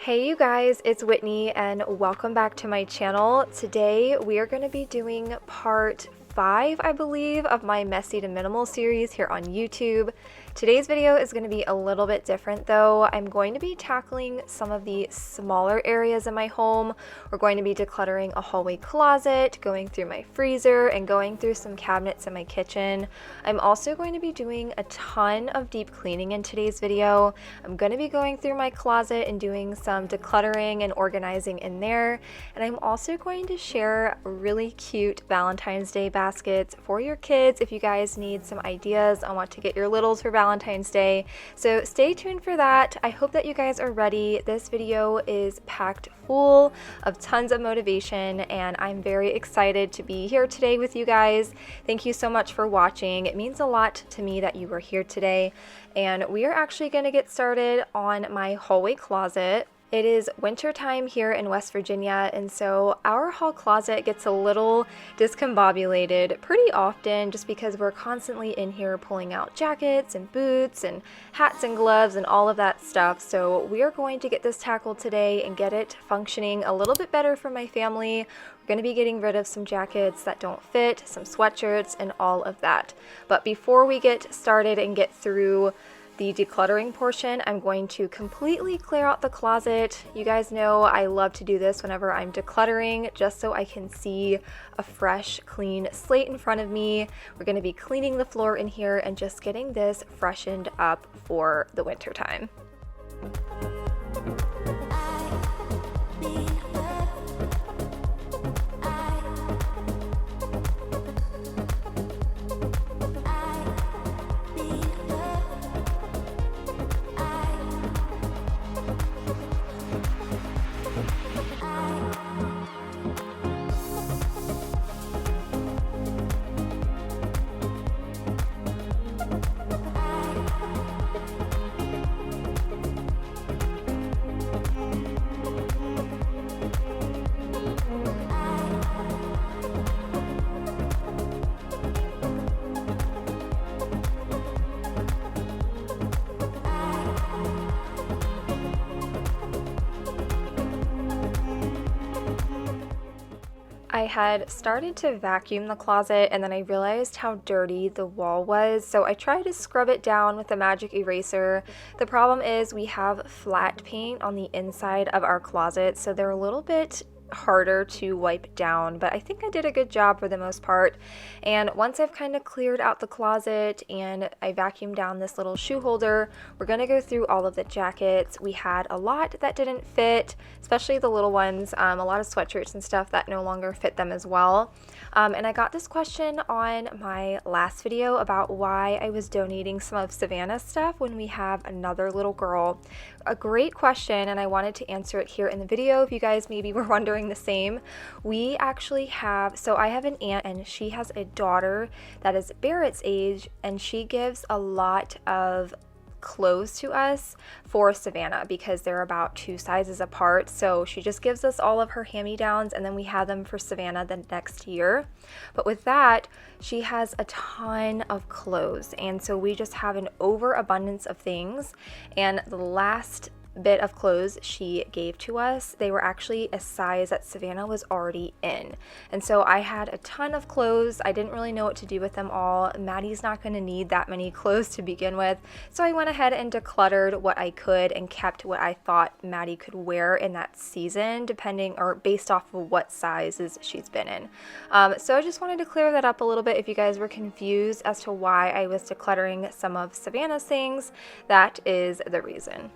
Hey you guys, it's Whitney and welcome back to my channel. Today we are going to be doing part 5, I believe, of my Messy to Minimal series here on YouTube. Today's video is going to be a little bit different though. I'm going to be tackling some of the smaller areas in my home. We're going to be decluttering a hallway closet, going through my freezer, and going through some cabinets in my kitchen. I'm also going to be doing a ton of deep cleaning in today's video. I'm going to be going through my closet and doing some decluttering and organizing in there. And I'm also going to share really cute Valentine's Day baskets for your kids if you guys need some ideas on what to get your littles for Valentine's Day. So stay tuned for that. I hope that you guys are ready. This video is packed full of tons of motivation and I'm very excited to be here today with you guys. Thank you so much for watching. It means a lot to me that you were here today, and we are actually going to get started on my hallway closet. It is winter time here in West Virginia, and so our hall closet gets a little discombobulated pretty often just because we're constantly in here pulling out jackets and boots and hats and gloves and all of that stuff. So we are going to get this tackled today and get it functioning a little bit better for my family. We're going to be getting rid of some jackets that don't fit, some sweatshirts, and all of that. But before we get started and get through the decluttering portion, I'm going to completely clear out the closet. You guys know I love to do this whenever I'm decluttering, just so I can see a fresh, clean slate in front of me. We're going to be cleaning the floor in here and just getting this freshened up for the winter time. I had started to vacuum the closet and then I realized how dirty the wall was, so I tried to scrub it down with a magic eraser. The problem is we have flat paint on the inside of our closet, so they're a little bit harder to wipe down, but I think I did a good job for the most part. And once I've kind of cleared out the closet and I vacuumed down this little shoe holder, we're going to go through all of the jackets. We had a lot that didn't fit, especially the little ones, a lot of sweatshirts and stuff that no longer fit them as well. And I got this question on my last video about why I was donating some of Savannah's stuff when we have another little girl. A great question, and I wanted to answer it here in the video if you guys maybe were wondering the same. We actually have, so I have an aunt and she has a daughter that is Barrett's age, and she gives a lot of clothes to us for Savannah because they're about 2 sizes apart. So she just gives us all of her hand-me-downs and then we have them for Savannah the next year. But with that, she has a ton of clothes, and so we just have an overabundance of things. And the last bit of clothes she gave to us, they were actually a size that Savannah was already in. And so I had a ton of clothes. I didn't really know what to do with them all. Maddie's not going to need that many clothes to begin with. So I went ahead and decluttered what I could and kept what I thought Maddie could wear in that season, depending or based off of what sizes she's been in. So I just wanted to clear that up a little bit if you guys were confused as to why I was decluttering some of Savannah's things. That is the reason.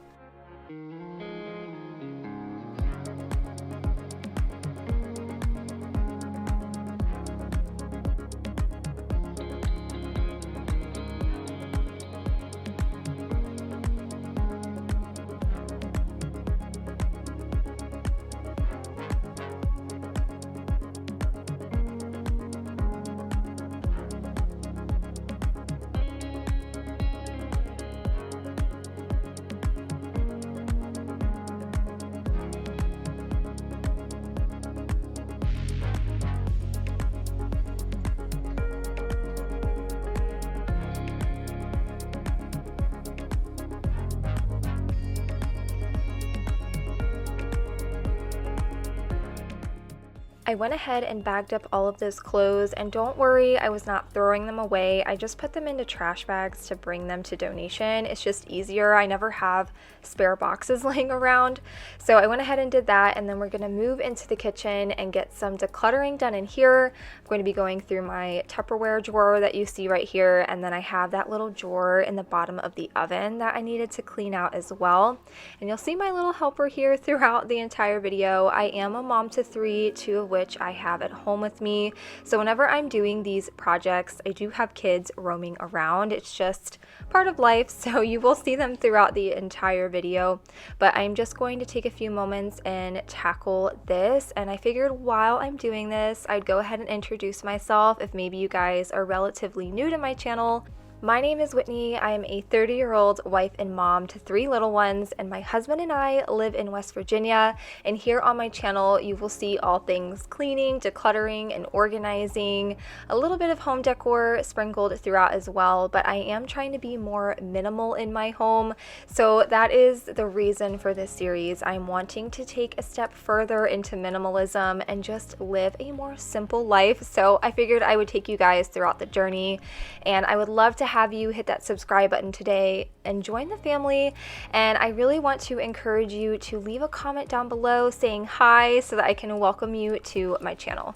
I went ahead and bagged up all of those clothes, and don't worry, I was not throwing them away. I just put them into trash bags to bring them to donation. It's just easier. I never have spare boxes laying around. So I went ahead and did that, and then we're going to move into the kitchen and get some decluttering done in here. I'm going to be going through my Tupperware drawer that you see right here, and then I have that little drawer in the bottom of the oven that I needed to clean out as well. And you'll see my little helper here throughout the entire video. I am a mom to 3, 2 of which I have at home with me. So whenever I'm doing these projects, I do have kids roaming around. It's just part of life, so you will see them throughout the entire video. But I'm just going to take a few moments and tackle this, and I figured while I'm doing this, I'd go ahead and introduce myself if maybe you guys are relatively new to my channel. My name is Whitney. I am a 30-year-old wife and mom to 3 little ones, and my husband and I live in West Virginia. And here on my channel, you will see all things cleaning, decluttering, and organizing, a little bit of home decor sprinkled throughout as well, but I am trying to be more minimal in my home. So that is the reason for this series. I'm wanting to take a step further into minimalism and just live a more simple life. So I figured I would take you guys throughout the journey, and I would love to have you hit that subscribe button today and join the family. And I really want to encourage you to leave a comment down below saying hi so that I can welcome you to my channel.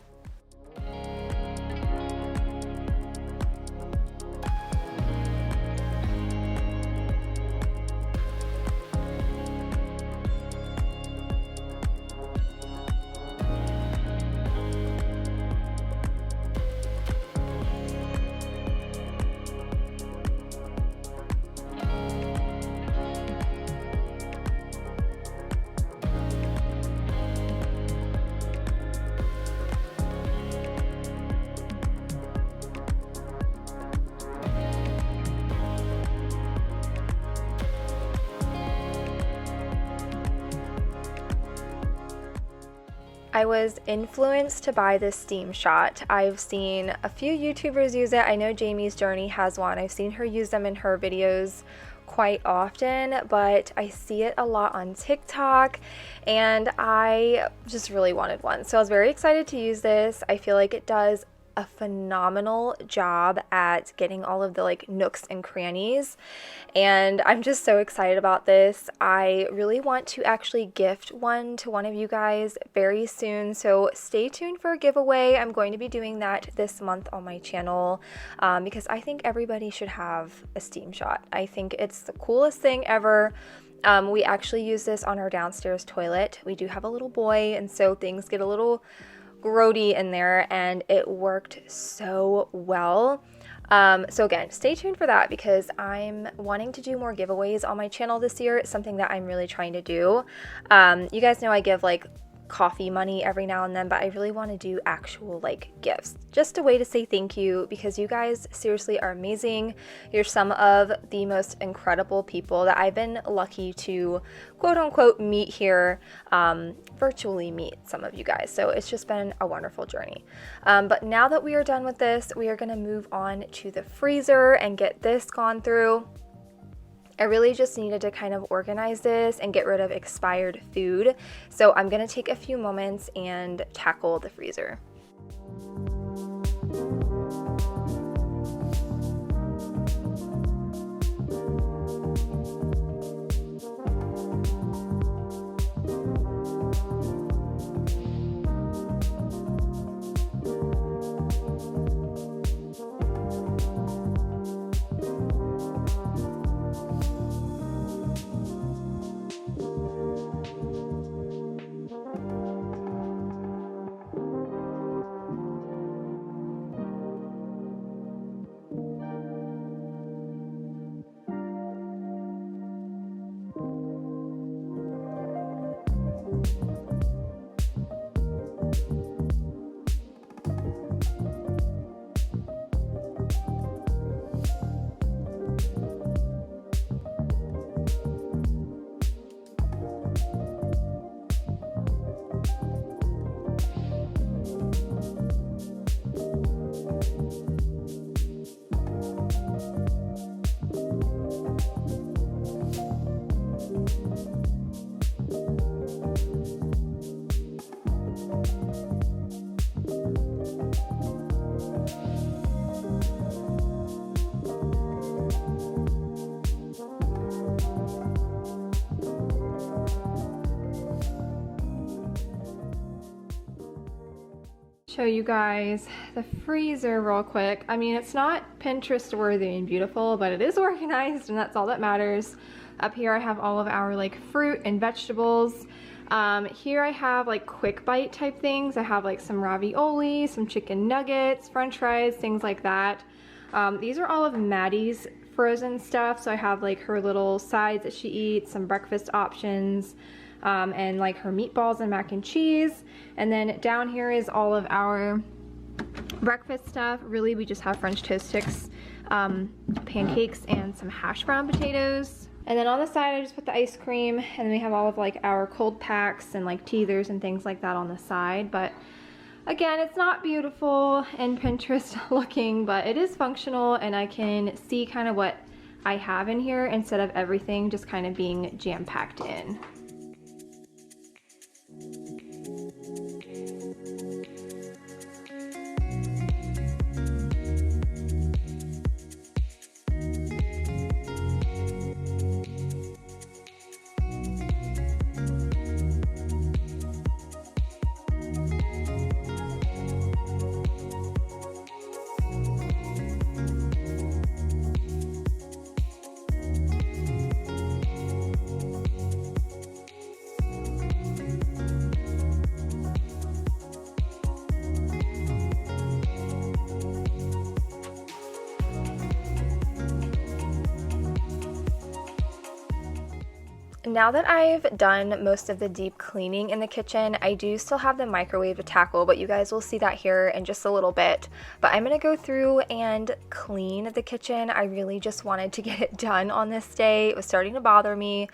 I was influenced to buy this steam shot. I've seen a few YouTubers use it. I know Jamie's Journey has one. I've seen her use them in her videos quite often, but I see it a lot on TikTok, and I just really wanted one. So I was very excited to use this. I feel like it does a phenomenal job at getting all of the nooks and crannies, and I'm just so excited about this. I really want to actually gift one to one of you guys very soon, so stay tuned for a giveaway. I'm going to be doing that this month on my channel because I think everybody should have a steam shot. I think it's the coolest thing ever. We actually use this on our downstairs toilet. We do have a little boy, and so things get a little grody in there, and it worked so well. So again, stay tuned for that because I'm wanting to do more giveaways on my channel this year. It's something that I'm really trying to do. You guys know I give coffee money every now and then, but I really want to do actual gifts, just a way to say thank you, because you guys seriously are amazing. You're some of the most incredible people that I've been lucky to quote unquote meet here, virtually meet some of you guys. So it's just been a wonderful journey. But now that we are done with this, we are going to move on to the freezer and get this gone through. I really just needed to kind of organize this and get rid of expired food. So I'm going to take a few moments and tackle the freezer. show you guys the freezer real quick. I mean, it's not Pinterest worthy and beautiful, but it is organized and that's all that matters. Up here I have all of our like fruit and vegetables. Here I have like quick bite type things. I have like some ravioli, some chicken nuggets, french fries, things like that. These are all of Maddie's frozen stuff. So I have like her little sides that she eats, some breakfast options, and like her meatballs and mac and cheese. And then down here is all of our breakfast stuff. Really, we just have French toast sticks, pancakes, and some hash brown potatoes. And then on the side, I just put the ice cream, and then we have all of like our cold packs and like teethers and things like that on the side. But again, it's not beautiful and Pinterest looking, but it is functional, and I can see kind of what I have in here instead of everything just kind of being jam-packed in. Now that I've done most of the deep cleaning in the kitchen, I do still have the microwave to tackle, but you guys will see that here in just a little bit. But I'm going to go through and clean the kitchen. I really just wanted to get it done on this day. It was starting to bother me.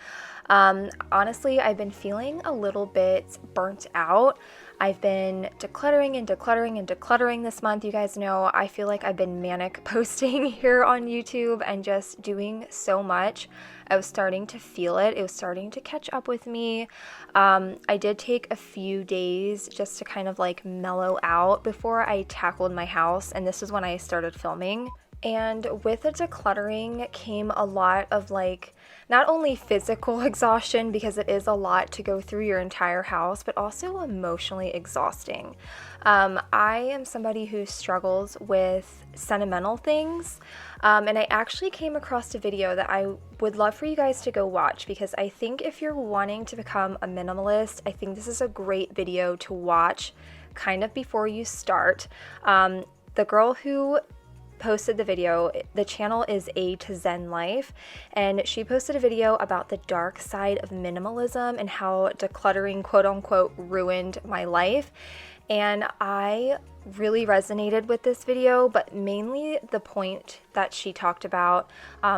Honestly, I've been feeling a little bit burnt out. I've been decluttering and decluttering and decluttering this month. You guys know I feel like I've been manic posting here on YouTube and just doing so much. I was starting to feel it. It was starting to catch up with me. I did take a few days just to kind of like mellow out before I tackled my house, and this is when I started filming. And with the decluttering came a lot of like, not only physical exhaustion, because it is a lot to go through your entire house, but also emotionally exhausting. I am somebody who struggles with sentimental things, and I actually came across a video that I would love for you guys to go watch, because I think if you're wanting to become a minimalist, I think this is a great video to watch kind of before you start. The girl who posted the video, the channel is A to Zen Life, and she posted a video about the dark side of minimalism and how decluttering quote unquote ruined my life. And I really resonated with this video, but mainly the point that she talked about.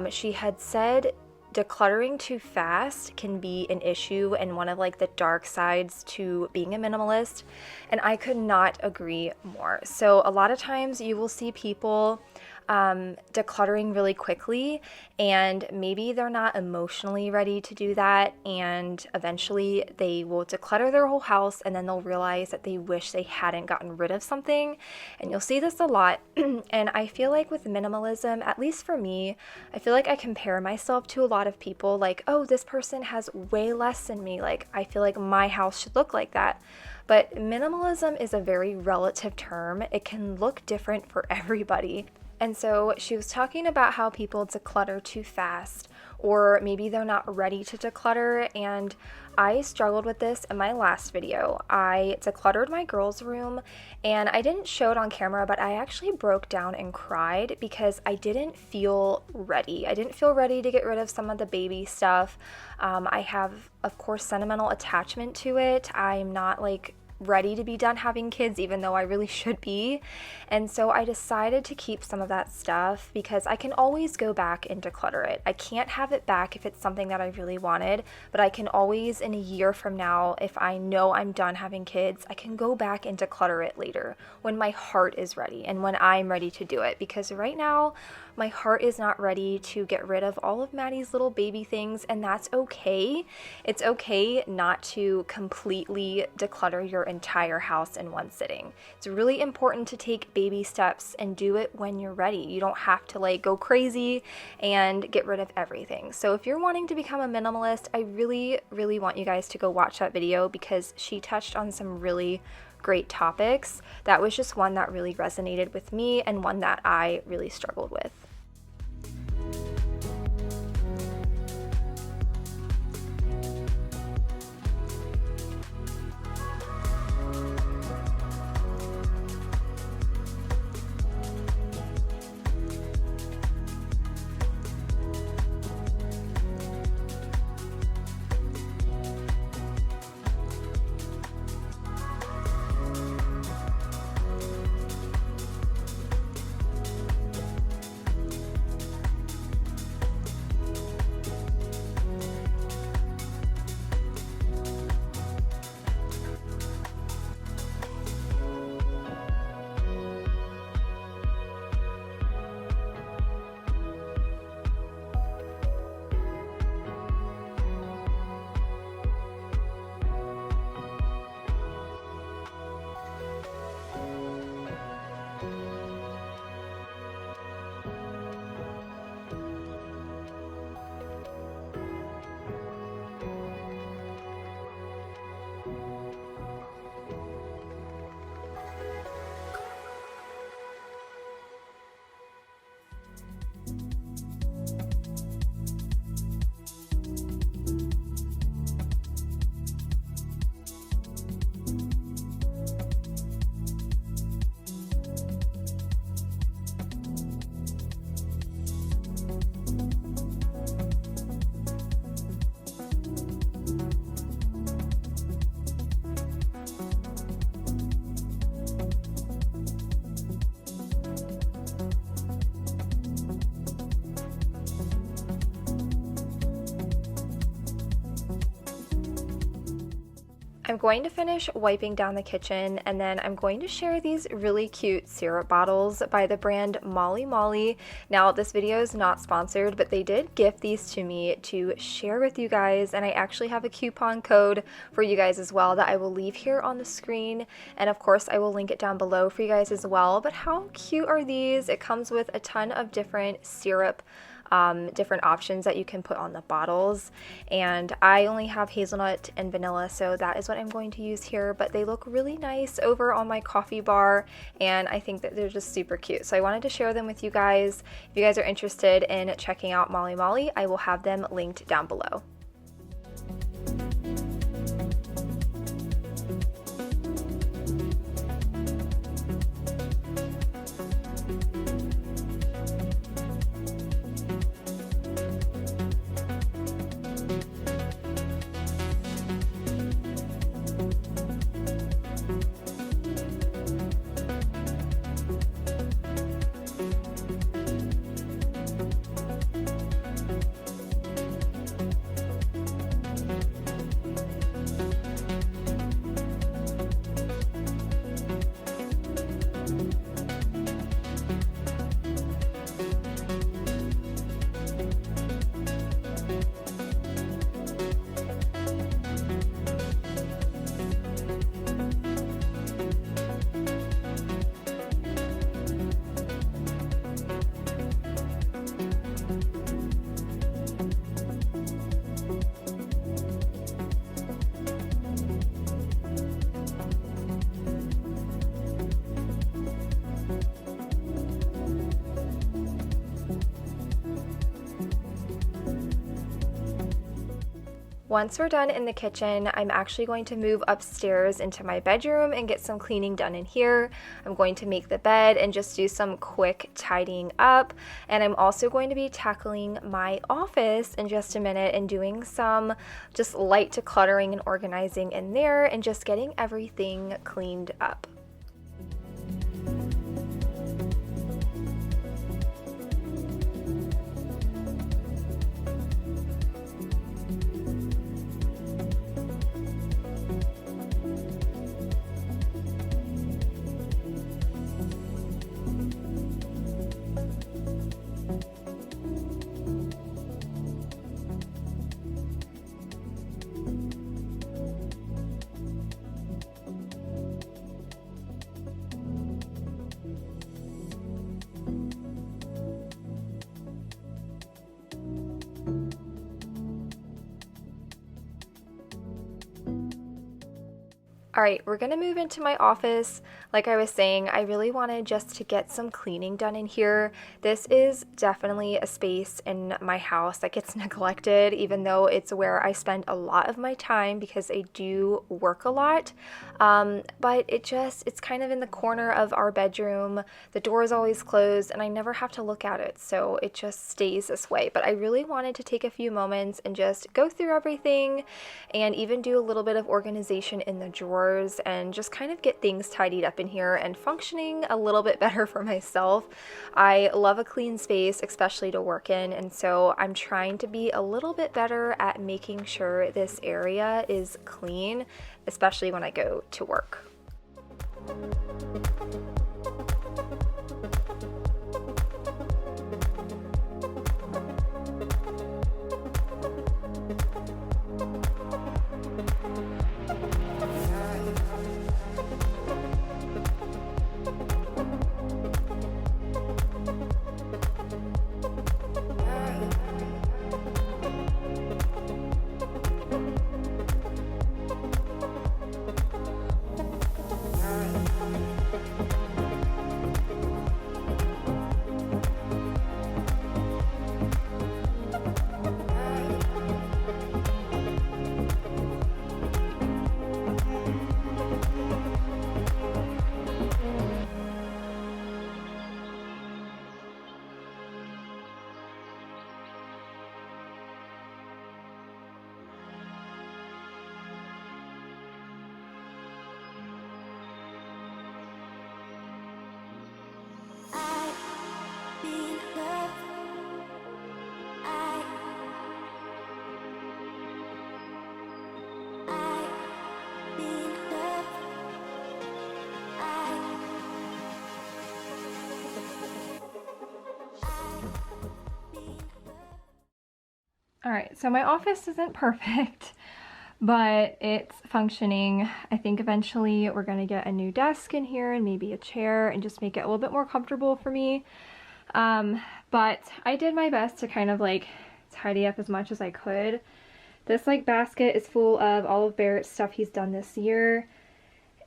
She had said decluttering too fast can be an issue and one of like the dark sides to being a minimalist, and I could not agree more. So a lot of times you will see people decluttering really quickly, and maybe they're not emotionally ready to do that, and eventually they will declutter their whole house, and then they'll realize that they wish they hadn't gotten rid of something. And you'll see this a lot. And I feel like with minimalism, at least for me, I feel like I compare myself to a lot of people, like, oh, this person has way less than me, like I feel like my house should look like that. But minimalism is a very relative term. It can look different for everybody. And so she was talking about how people declutter too fast, or maybe they're not ready to declutter. And I struggled with this in my last video. I decluttered my girls' room, and I didn't show it on camera, but I actually broke down and cried because I didn't feel ready. I didn't feel ready to get rid of some of the baby stuff. I have, of course, sentimental attachment to it. I'm not like ready to be done having kids, even though I really should be. And so I decided to keep some of that stuff because I can always go back and declutter it. I can't have it back if it's something that I really wanted, but I can always, in a year from now, if I know I'm done having kids, I can go back and declutter it later when my heart is ready and when I'm ready to do it. Because right now, my heart is not ready to get rid of all of Maddie's little baby things, and that's okay. It's okay not to completely declutter your entire house in one sitting. It's really important to take baby steps and do it when you're ready. You don't have to like go crazy and get rid of everything. So if you're wanting to become a minimalist, I really want you guys to go watch that video because she touched on some really great topics, that was just one that really resonated with me and one that I really struggled with. I'm going to finish wiping down the kitchen, and then I'm going to share these really cute syrup bottles by the brand Molly Molly. Now, this video is not sponsored, but they did gift these to me to share with you guys, and I actually have a coupon code for you guys as well that I will leave here on the screen, and of course I will link it down below for you guys as well. But how cute are these? It comes with a ton of different syrup different options that you can put on the bottles, and I only have hazelnut and vanilla, so that is what I'm going to use here, but they look really nice over on my coffee bar, and I think that they're just super cute, so I wanted to share them with you guys. If you guys are interested in checking out Molly Molly, I will have them linked down below. Once we're done in the kitchen, I'm actually going to move upstairs into my bedroom and get some cleaning done in here. I'm going to make the bed and just do some quick tidying up. And I'm also going to be tackling my office in just a minute and doing some just light decluttering and organizing in there and just getting everything cleaned up. Alright, we're gonna move into my office. Like I was saying, I really wanted just to get some cleaning done in here. This is definitely a space in my house that gets neglected, even though it's where I spend a lot of my time because I do work a lot. But it's kind of in the corner of our bedroom. The door is always closed and I never have to look at it, so it just stays this way. But I really wanted to take a few moments and just go through everything and even do a little bit of organization in the drawers and just kind of get things tidied up in here and functioning a little bit better for myself. I love a clean space, especially to work in, and so I'm trying to be a little bit better at making sure this area is clean, especially when I go to work. Alright, so my office isn't perfect, but it's functioning. I think eventually we're going to get a new desk in here and maybe a chair and just make it a little bit more comfortable for me. But I did my best to kind of like tidy up as much as I could. This like basket is full of all of Barrett's stuff he's done this year.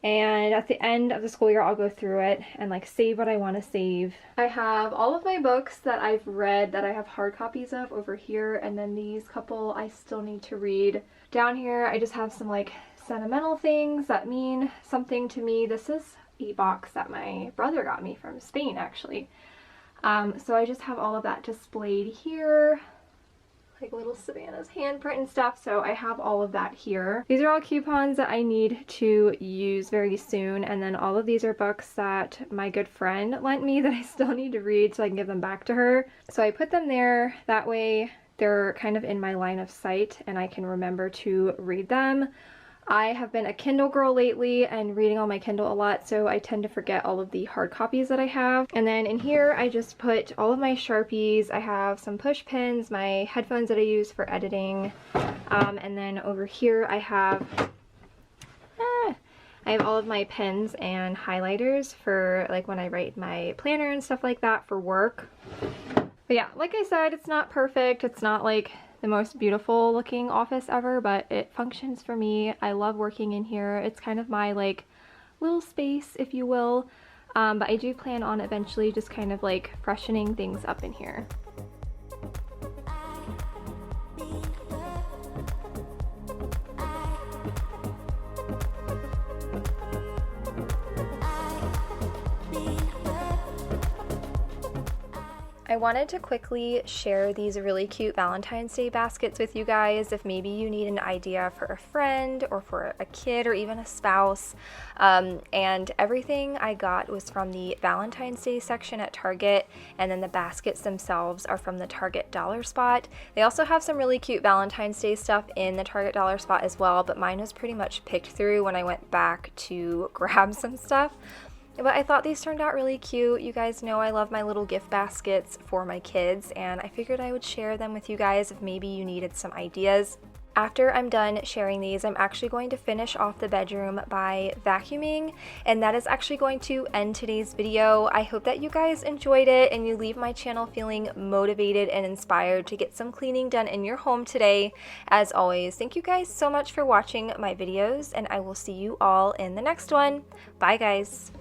And at the end of the school year, I'll go through it and like save what I want to save. I have all of my books that I've read that I have hard copies of over here, and then these couple I still need to read. Down here, I just have some like sentimental things that mean something to me. This is a box that my brother got me from Spain, actually. So I just have all of that displayed here. Like little Savannah's handprint and stuff, so I have all of that here. These are all coupons that I need to use very soon, and then all of these are books that my good friend lent me that I still need to read so I can give them back to her. So I put them there, that way they're kind of in my line of sight and I can remember to read them. I have been a Kindle girl lately and reading on my Kindle a lot, so I tend to forget all of the hard copies that I have. And then in here I just put all of my Sharpies. I have some push pins, my headphones that I use for editing, and then over here I have all of my pens and highlighters for like when I write my planner and stuff like that for work. But yeah, like I said, it's not perfect. It's not like the most beautiful looking office ever, but it functions for me. I love working in here. It's kind of my like little space, if you will. But I do plan on eventually just kind of like freshening things up in here. I wanted to quickly share these really cute Valentine's Day baskets with you guys if maybe you need an idea for a friend or for a kid or even a spouse. And everything I got was from the Valentine's Day section at Target, and then the baskets themselves are from the Target Dollar Spot. They also have some really cute Valentine's Day stuff in the Target Dollar Spot as well, but mine was pretty much picked through when I went back to grab some stuff. But I thought these turned out really cute. You guys know I love my little gift baskets for my kids, and I figured I would share them with you guys if maybe you needed some ideas. After I'm done sharing these, I'm actually going to finish off the bedroom by vacuuming, and that is actually going to end today's video. I hope that you guys enjoyed it and you leave my channel feeling motivated and inspired to get some cleaning done in your home today. As always, thank you guys so much for watching my videos, and I will see you all in the next one. Bye guys!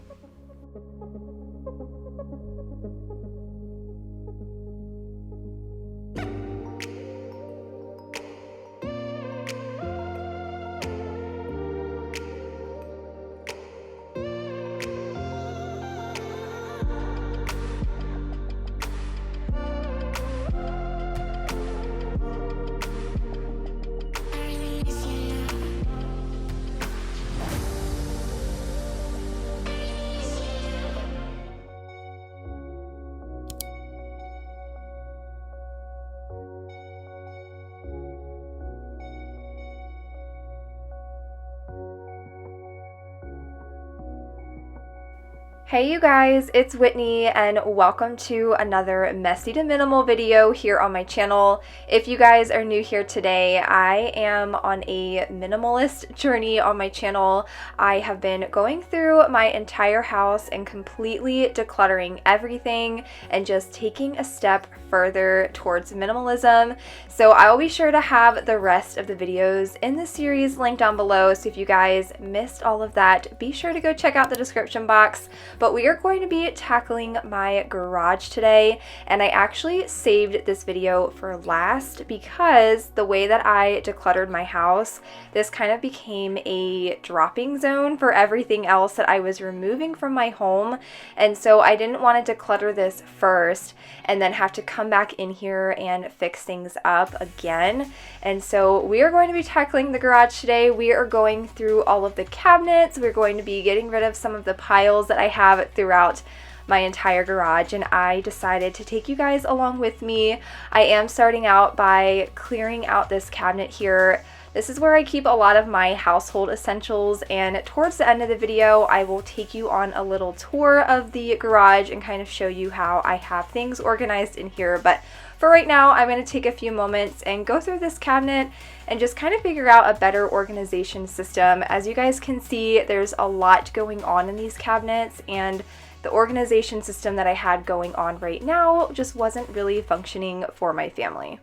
Hey you guys, it's Whitney and welcome to another messy to minimal video here on my channel. If you guys are new here today, I am on a minimalist journey on my channel. I have been going through my entire house and completely decluttering everything and just taking a step further towards minimalism. So I will be sure to have the rest of the videos in the series linked down below. So if you guys missed all of that, be sure to go check out the description box. But we are going to be tackling my garage today, and I actually saved this video for last because the way that I decluttered my house, this kind of became a dropping zone for everything else that I was removing from my home. And so I didn't want to declutter this first and then have to come back in here and fix things up again. And so we are going to be tackling the garage today. We are going through all of the cabinets. We're going to be getting rid of some of the piles that I have throughout my entire garage, and I decided to take you guys along with me. I am starting out by clearing out this cabinet here. This is where I keep a lot of my household essentials, and towards the end of the video I will take you on a little tour of the garage and kind of show you how I have things organized in here. But for right now, I'm going to take a few moments and go through this cabinet and just kind of figure out a better organization system. As you guys can see, there's a lot going on in these cabinets, and the organization system that I had going on right now just wasn't really functioning for my family.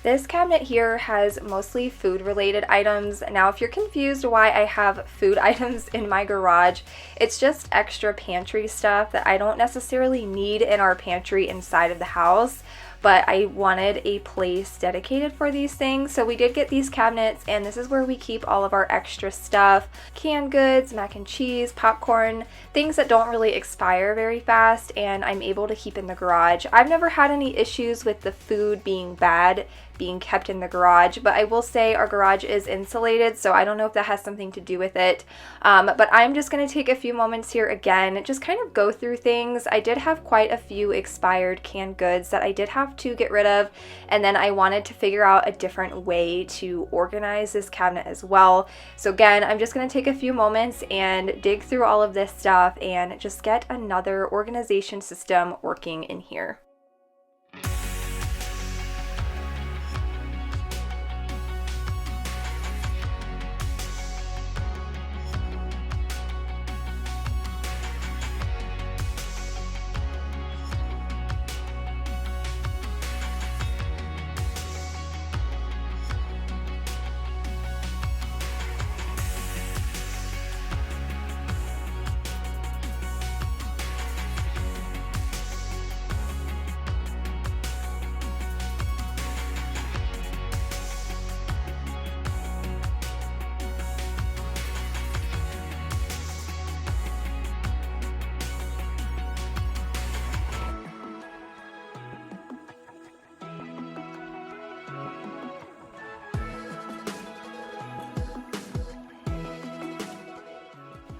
This cabinet here has mostly food related items. Now if you're confused why I have food items in my garage, it's just extra pantry stuff that I don't necessarily need in our pantry inside of the house, but I wanted a place dedicated for these things. So we did get these cabinets, and this is where we keep all of our extra stuff. Canned goods, mac and cheese, popcorn, things that don't really expire very fast and I'm able to keep in the garage. I've never had any issues with the food being bad being kept in the garage, but I will say our garage is insulated, so I don't know if that has something to do with it. But I'm just going to take a few moments here again, just kind of go through things. I did have quite a few expired canned goods that I did have to get rid of, and then I wanted to figure out a different way to organize this cabinet as well. So again, I'm just going to take a few moments and dig through all of this stuff and just get another organization system working in here.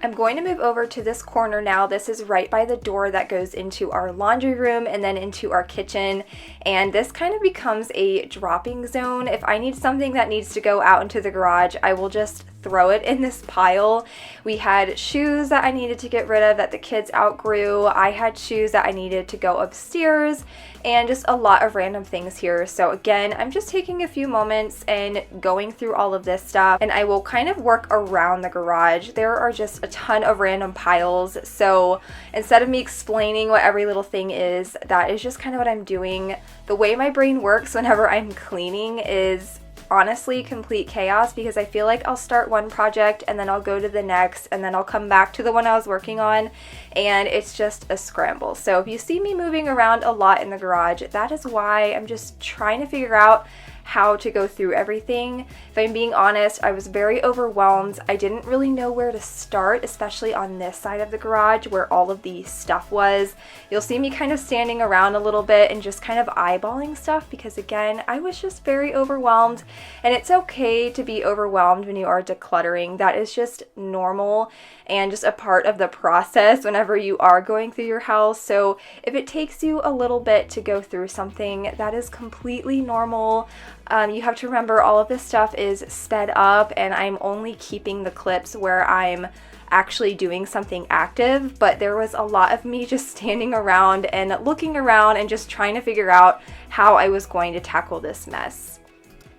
I'm going to move over to this corner now. This is right by the door that goes into our laundry room and then into our kitchen. And this kind of becomes a dropping zone. If I need something that needs to go out into the garage, I will just throw it in this pile. We had shoes that I needed to get rid of that the kids outgrew. I had shoes that I needed to go upstairs, and just a lot of random things here. So again, I'm just taking a few moments and going through all of this stuff, and I will kind of work around the garage. There are just a ton of random piles, so instead of me explaining what every little thing is, that is just kind of what I'm doing. The way my brain works whenever I'm cleaning is honestly complete chaos, because I feel like I'll start one project and then I'll go to the next and then I'll come back to the one I was working on, and it's just a scramble. So if you see me moving around a lot in the garage, that is why. I'm just trying to figure out how to go through everything. If I'm being honest, I was very overwhelmed. I didn't really know where to start, especially on this side of the garage where all of the stuff was. You'll see me kind of standing around a little bit and just kind of eyeballing stuff, because again, I was just very overwhelmed, and it's okay to be overwhelmed when you are decluttering. That is just normal and just a part of the process whenever you are going through your house. So if it takes you a little bit to go through something, that is completely normal. You have to remember all of this stuff is sped up, and I'm only keeping the clips where I'm actually doing something active, but there was a lot of me just standing around and looking around and just trying to figure out how I was going to tackle this mess.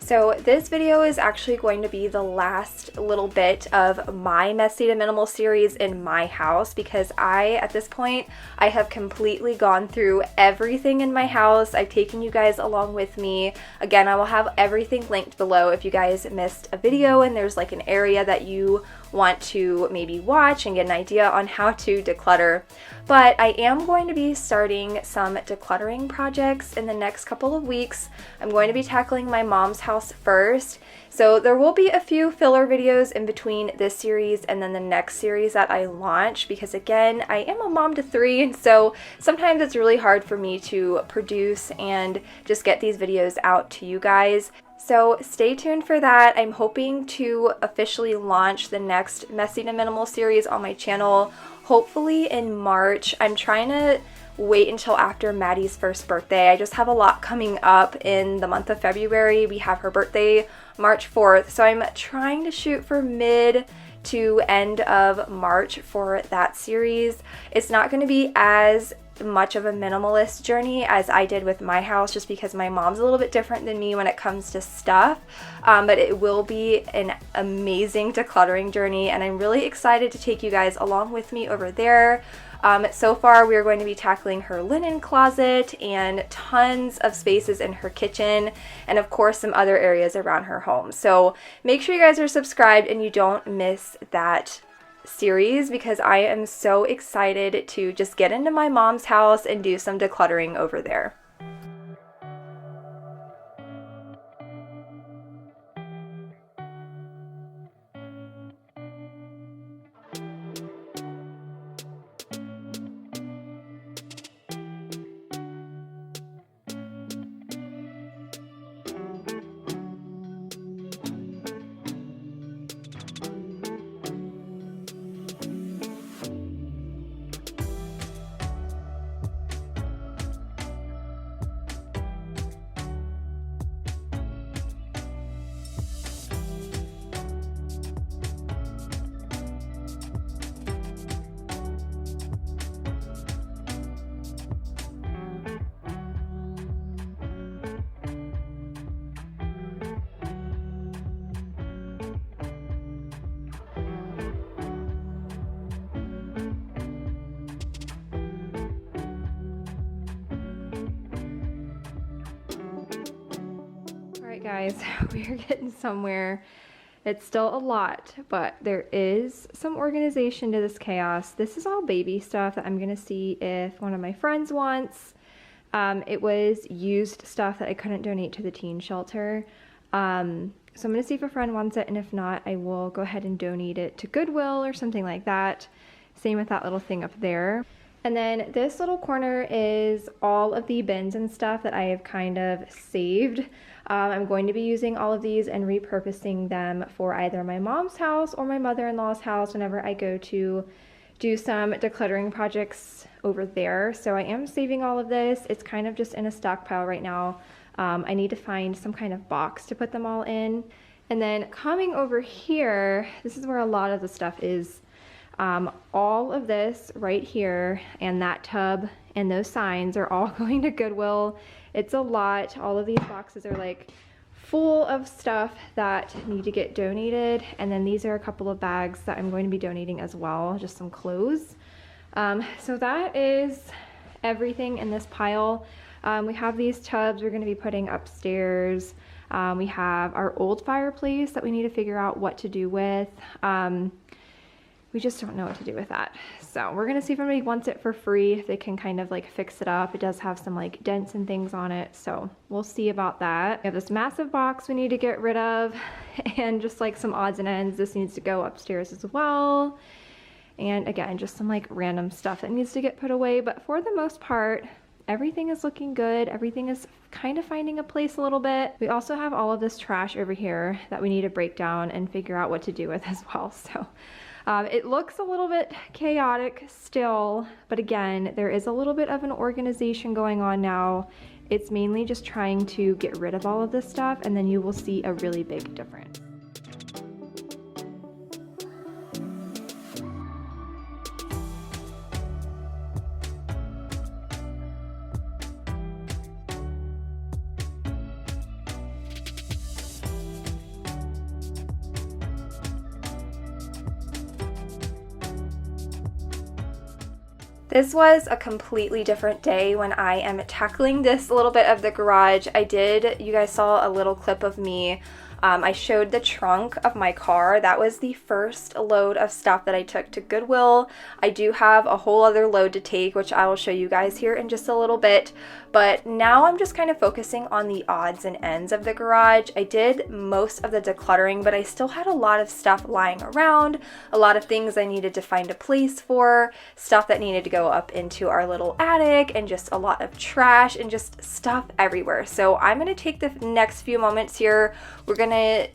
So this video is actually going to be the last little bit of my Messy to Minimal series in my house, because at this point, I have completely gone through everything in my house. I've taken you guys along with me. Again, I will have everything linked below if you guys missed a video and there's like an area that you want to maybe watch and get an idea on how to declutter. But I am going to be starting some decluttering projects in the next couple of weeks. I'm going to be tackling my mom's house first. So there will be a few filler videos in between this series and then the next series that I launch, because again, I am a mom to 3, and so sometimes it's really hard for me to produce and just get these videos out to you guys. So stay tuned for that. I'm hoping to officially launch the next Messy to Minimal series on my channel, hopefully in March. I'm trying to wait until after Maddie's first birthday. I just have a lot coming up in the month of February. We have her birthday March 4th, so I'm trying to shoot for mid to end of March for that series. It's not going to be as much of a minimalist journey as I did with my house, just because my mom's a little bit different than me when it comes to stuff, but it will be an amazing decluttering journey, and I'm really excited to take you guys along with me over there. So far, we are going to be tackling her linen closet and tons of spaces in her kitchen, and of course some other areas around her home. So make sure you guys are subscribed and you don't miss that series, because I am so excited to just get into my mom's house and do some decluttering over there. Guys, we're getting somewhere. It's still a lot, but there is some organization to this chaos. This is all baby stuff that I'm gonna see if one of my friends wants. It was used stuff that I couldn't donate to the teen shelter. So I'm gonna see if a friend wants it, and if not, I will go ahead and donate it to Goodwill or something like that. Same with that little thing up there. And then this little corner is all of the bins and stuff that I have kind of saved. I'm going to be using all of these and repurposing them for either my mom's house or my mother-in-law's house whenever I go to do some decluttering projects over there. So I am saving all of this. It's kind of just in a stockpile right now. I need to find some kind of box to put them all in. And then coming over here, this is where a lot of the stuff is. All of this right here and that tub and those signs are all going to Goodwill. It's a lot. All of these boxes are like full of stuff that need to get donated. And then these are a couple of bags that I'm going to be donating as well, just some clothes. So that is everything in this pile. We have these tubs we're going to be putting upstairs. We have our old fireplace that we need to figure out what to do with. We just don't know what to do with that. So we're gonna see if anybody wants it for free, if they can kind of like fix it up. It does have some like dents and things on it, so we'll see about that. We have this massive box we need to get rid of, and just like some odds and ends. This needs to go upstairs as well. And again, just some like random stuff that needs to get put away, but for the most part, everything is looking good. Everything is kind of finding a place a little bit. We also have all of this trash over here that we need to break down and figure out what to do with as well. So it looks a little bit chaotic still, but again, there is a little bit of an organization going on now. It's mainly just trying to get rid of all of this stuff, and then you will see a really big difference. This was a completely different day when I am tackling this little bit of the garage. You guys saw a little clip of me. I showed the trunk of my car. That was the first load of stuff that I took to Goodwill. I do have a whole other load to take, which I will show you guys here in just a little bit. But now I'm just kind of focusing on the odds and ends of the garage. I did most of the decluttering, but I still had a lot of stuff lying around, a lot of things I needed to find a place for, stuff that needed to go up into our little attic, and just a lot of trash and just stuff everywhere. So I'm going to take the next few moments here. We're going to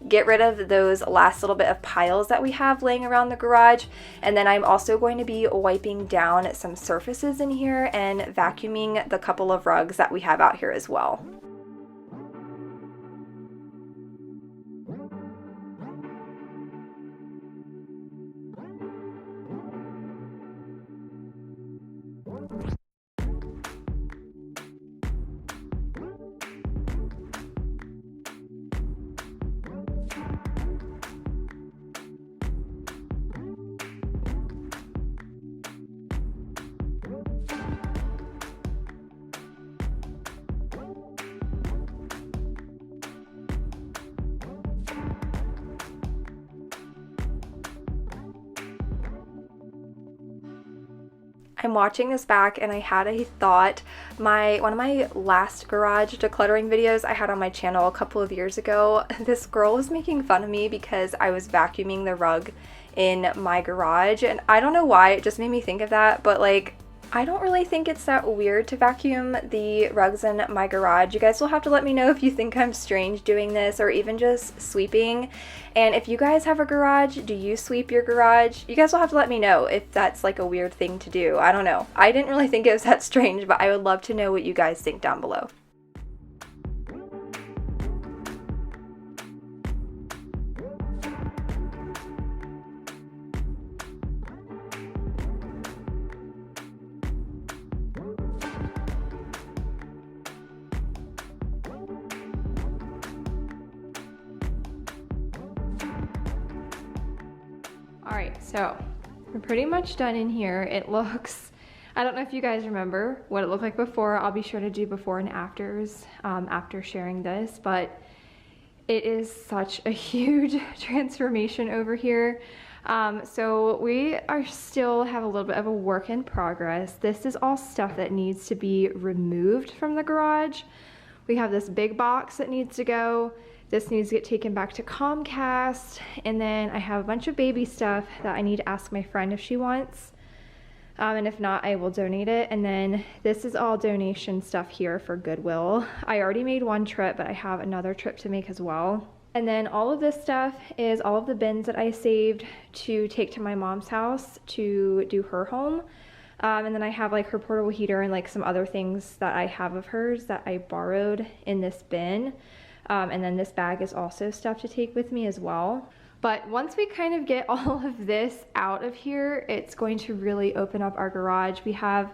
get rid of those last little bit of piles that we have laying around the garage, and then I'm also going to be wiping down some surfaces in here and vacuuming the couple of rugs that we have out here as well. I'm watching this back and I had a thought. One of my last garage decluttering videos I had on my channel a couple of years ago, this girl was making fun of me because I was vacuuming the rug in my garage, and I don't know why, it just made me think of that, but like, I don't really think it's that weird to vacuum the rugs in my garage. You guys will have to let me know if you think I'm strange doing this, or even just sweeping. And if you guys have a garage, do you sweep your garage? You guys will have to let me know if that's like a weird thing to do. I don't know. I didn't really think it was that strange, but I would love to know what you guys think down below. Alright, so we're pretty much done in here. It looks, I don't know if you guys remember what it looked like before. I'll be sure to do before and afters after sharing this, but it is such a huge transformation over here. So we are still have a little bit of a work in progress. This is all stuff that needs to be removed from the garage. We have this big box that needs to go. This needs to get taken back to Comcast, and then I have a bunch of baby stuff that I need to ask my friend if she wants. and if not, I will donate it. And then this is all donation stuff here for Goodwill. I already made one trip, but I have another trip to make as well. And then all of this stuff is all of the bins that I saved to take to my mom's house to do her home. And then I have like her portable heater and like some other things that I have of hers that I borrowed in this bin. And then this bag is also stuff to take with me as well. But once we kind of get all of this out of here, it's going to really open up our garage. We have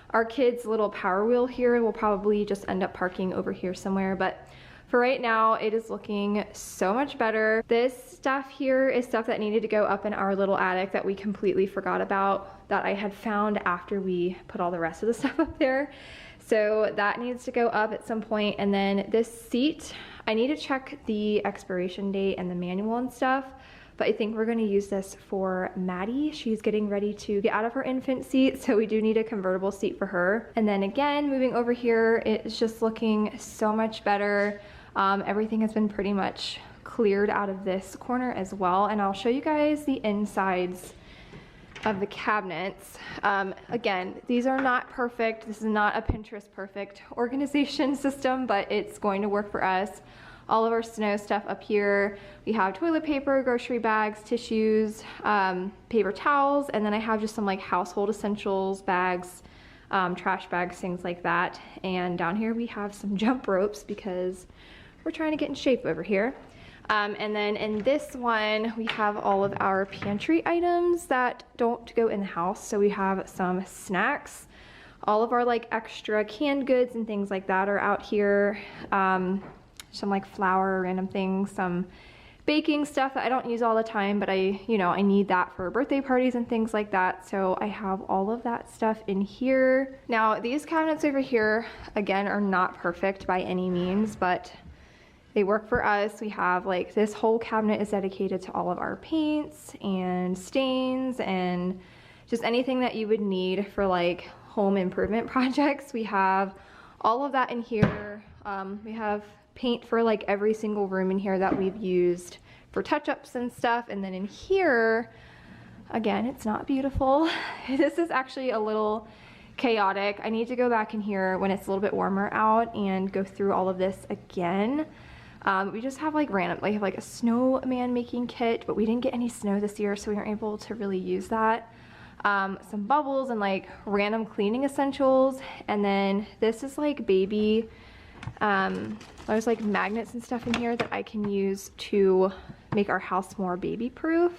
our kids' little Power Wheel here. We'll probably just end up parking over here somewhere, but for right now, it is looking so much better. This stuff here is stuff that needed to go up in our little attic that we completely forgot about, that I had found after we put all the rest of the stuff up there. So that needs to go up at some point. And then this seat, I need to check the expiration date and the manual and stuff, but I think we're gonna use this for Maddie. She's getting ready to get out of her infant seat, so we do need a convertible seat for her. And then again, moving over here, it's just looking so much better. Everything has been pretty much cleared out of this corner as well, and I'll show you guys the insides of the cabinets. Again, these are not perfect. This is not a Pinterest perfect organization system, but it's going to work for us. All of our snow stuff up here. We have toilet paper, grocery bags, tissues, paper towels, and then I have just some like household essentials bags, trash bags, things like that. And down here we have some jump ropes because we're trying to get in shape over here. And then in this one, we have all of our pantry items that don't go in the house. So we have some snacks, all of our like extra canned goods and things like that are out here. Some like flour, random things, some baking stuff that I don't use all the time, but I need that for birthday parties and things like that. So I have all of that stuff in here. Now these cabinets over here, again, are not perfect by any means, but they work for us. We have like this whole cabinet is dedicated to all of our paints and stains and just anything that you would need for like home improvement projects. We have all of that in here. We have paint for like every single room in here that we've used for touch-ups and stuff. And then in here, again, it's not beautiful. This is actually a little chaotic. I need to go back in here when it's a little bit warmer out and go through all of this again. We just have like random, we have like a snowman making kit, but we didn't get any snow this year, so we weren't able to really use that. Some bubbles and like random cleaning essentials. And then this is like baby, there's like magnets and stuff in here that I can use to make our house more baby proof.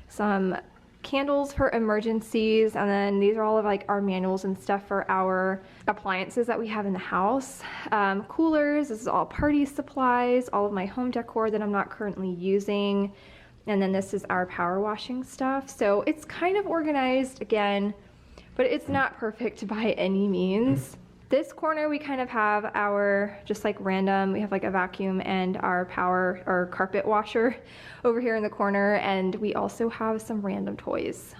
Some candles for emergencies, and then these are all of like our manuals and stuff for our appliances that we have in the house. Coolers, this is all party supplies, all of my home decor that I'm not currently using. And then this is our power washing stuff. So it's kind of organized again, but it's not perfect by any means. This corner we kind of have our just like random, we have like a vacuum and our power or carpet washer over here in the corner, and we also have some random toys.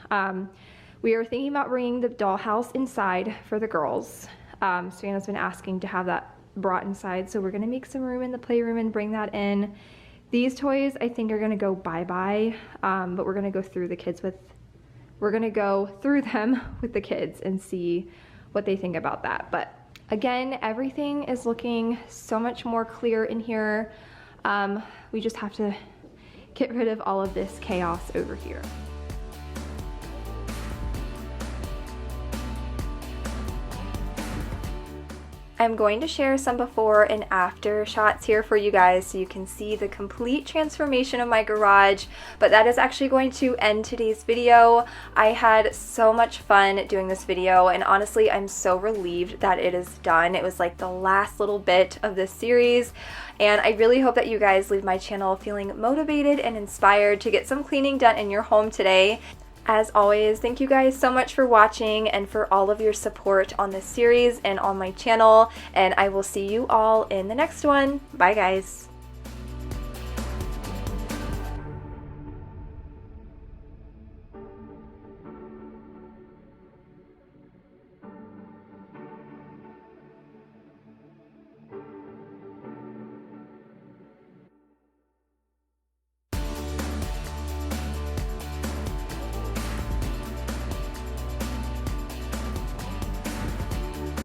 We are thinking about bringing the dollhouse inside for the girls. Savannah's been asking to have that brought inside, so we're gonna make some room in the playroom and bring that in. These toys I think are gonna go bye-bye, but we're gonna go through them with the kids and see what they think about that. But again, everything is looking so much more clear in here. We just have to get rid of all of this chaos over here. I'm going to share some before and after shots here for you guys so you can see the complete transformation of my garage, but that is actually going to end today's video. I had so much fun doing this video, and honestly I'm so relieved that it is done. It was like the last little bit of this series, and I really hope that you guys leave my channel feeling motivated and inspired to get some cleaning done in your home today. As always, thank you guys so much for watching and for all of your support on this series and on my channel, and I will see you all in the next one. Bye guys.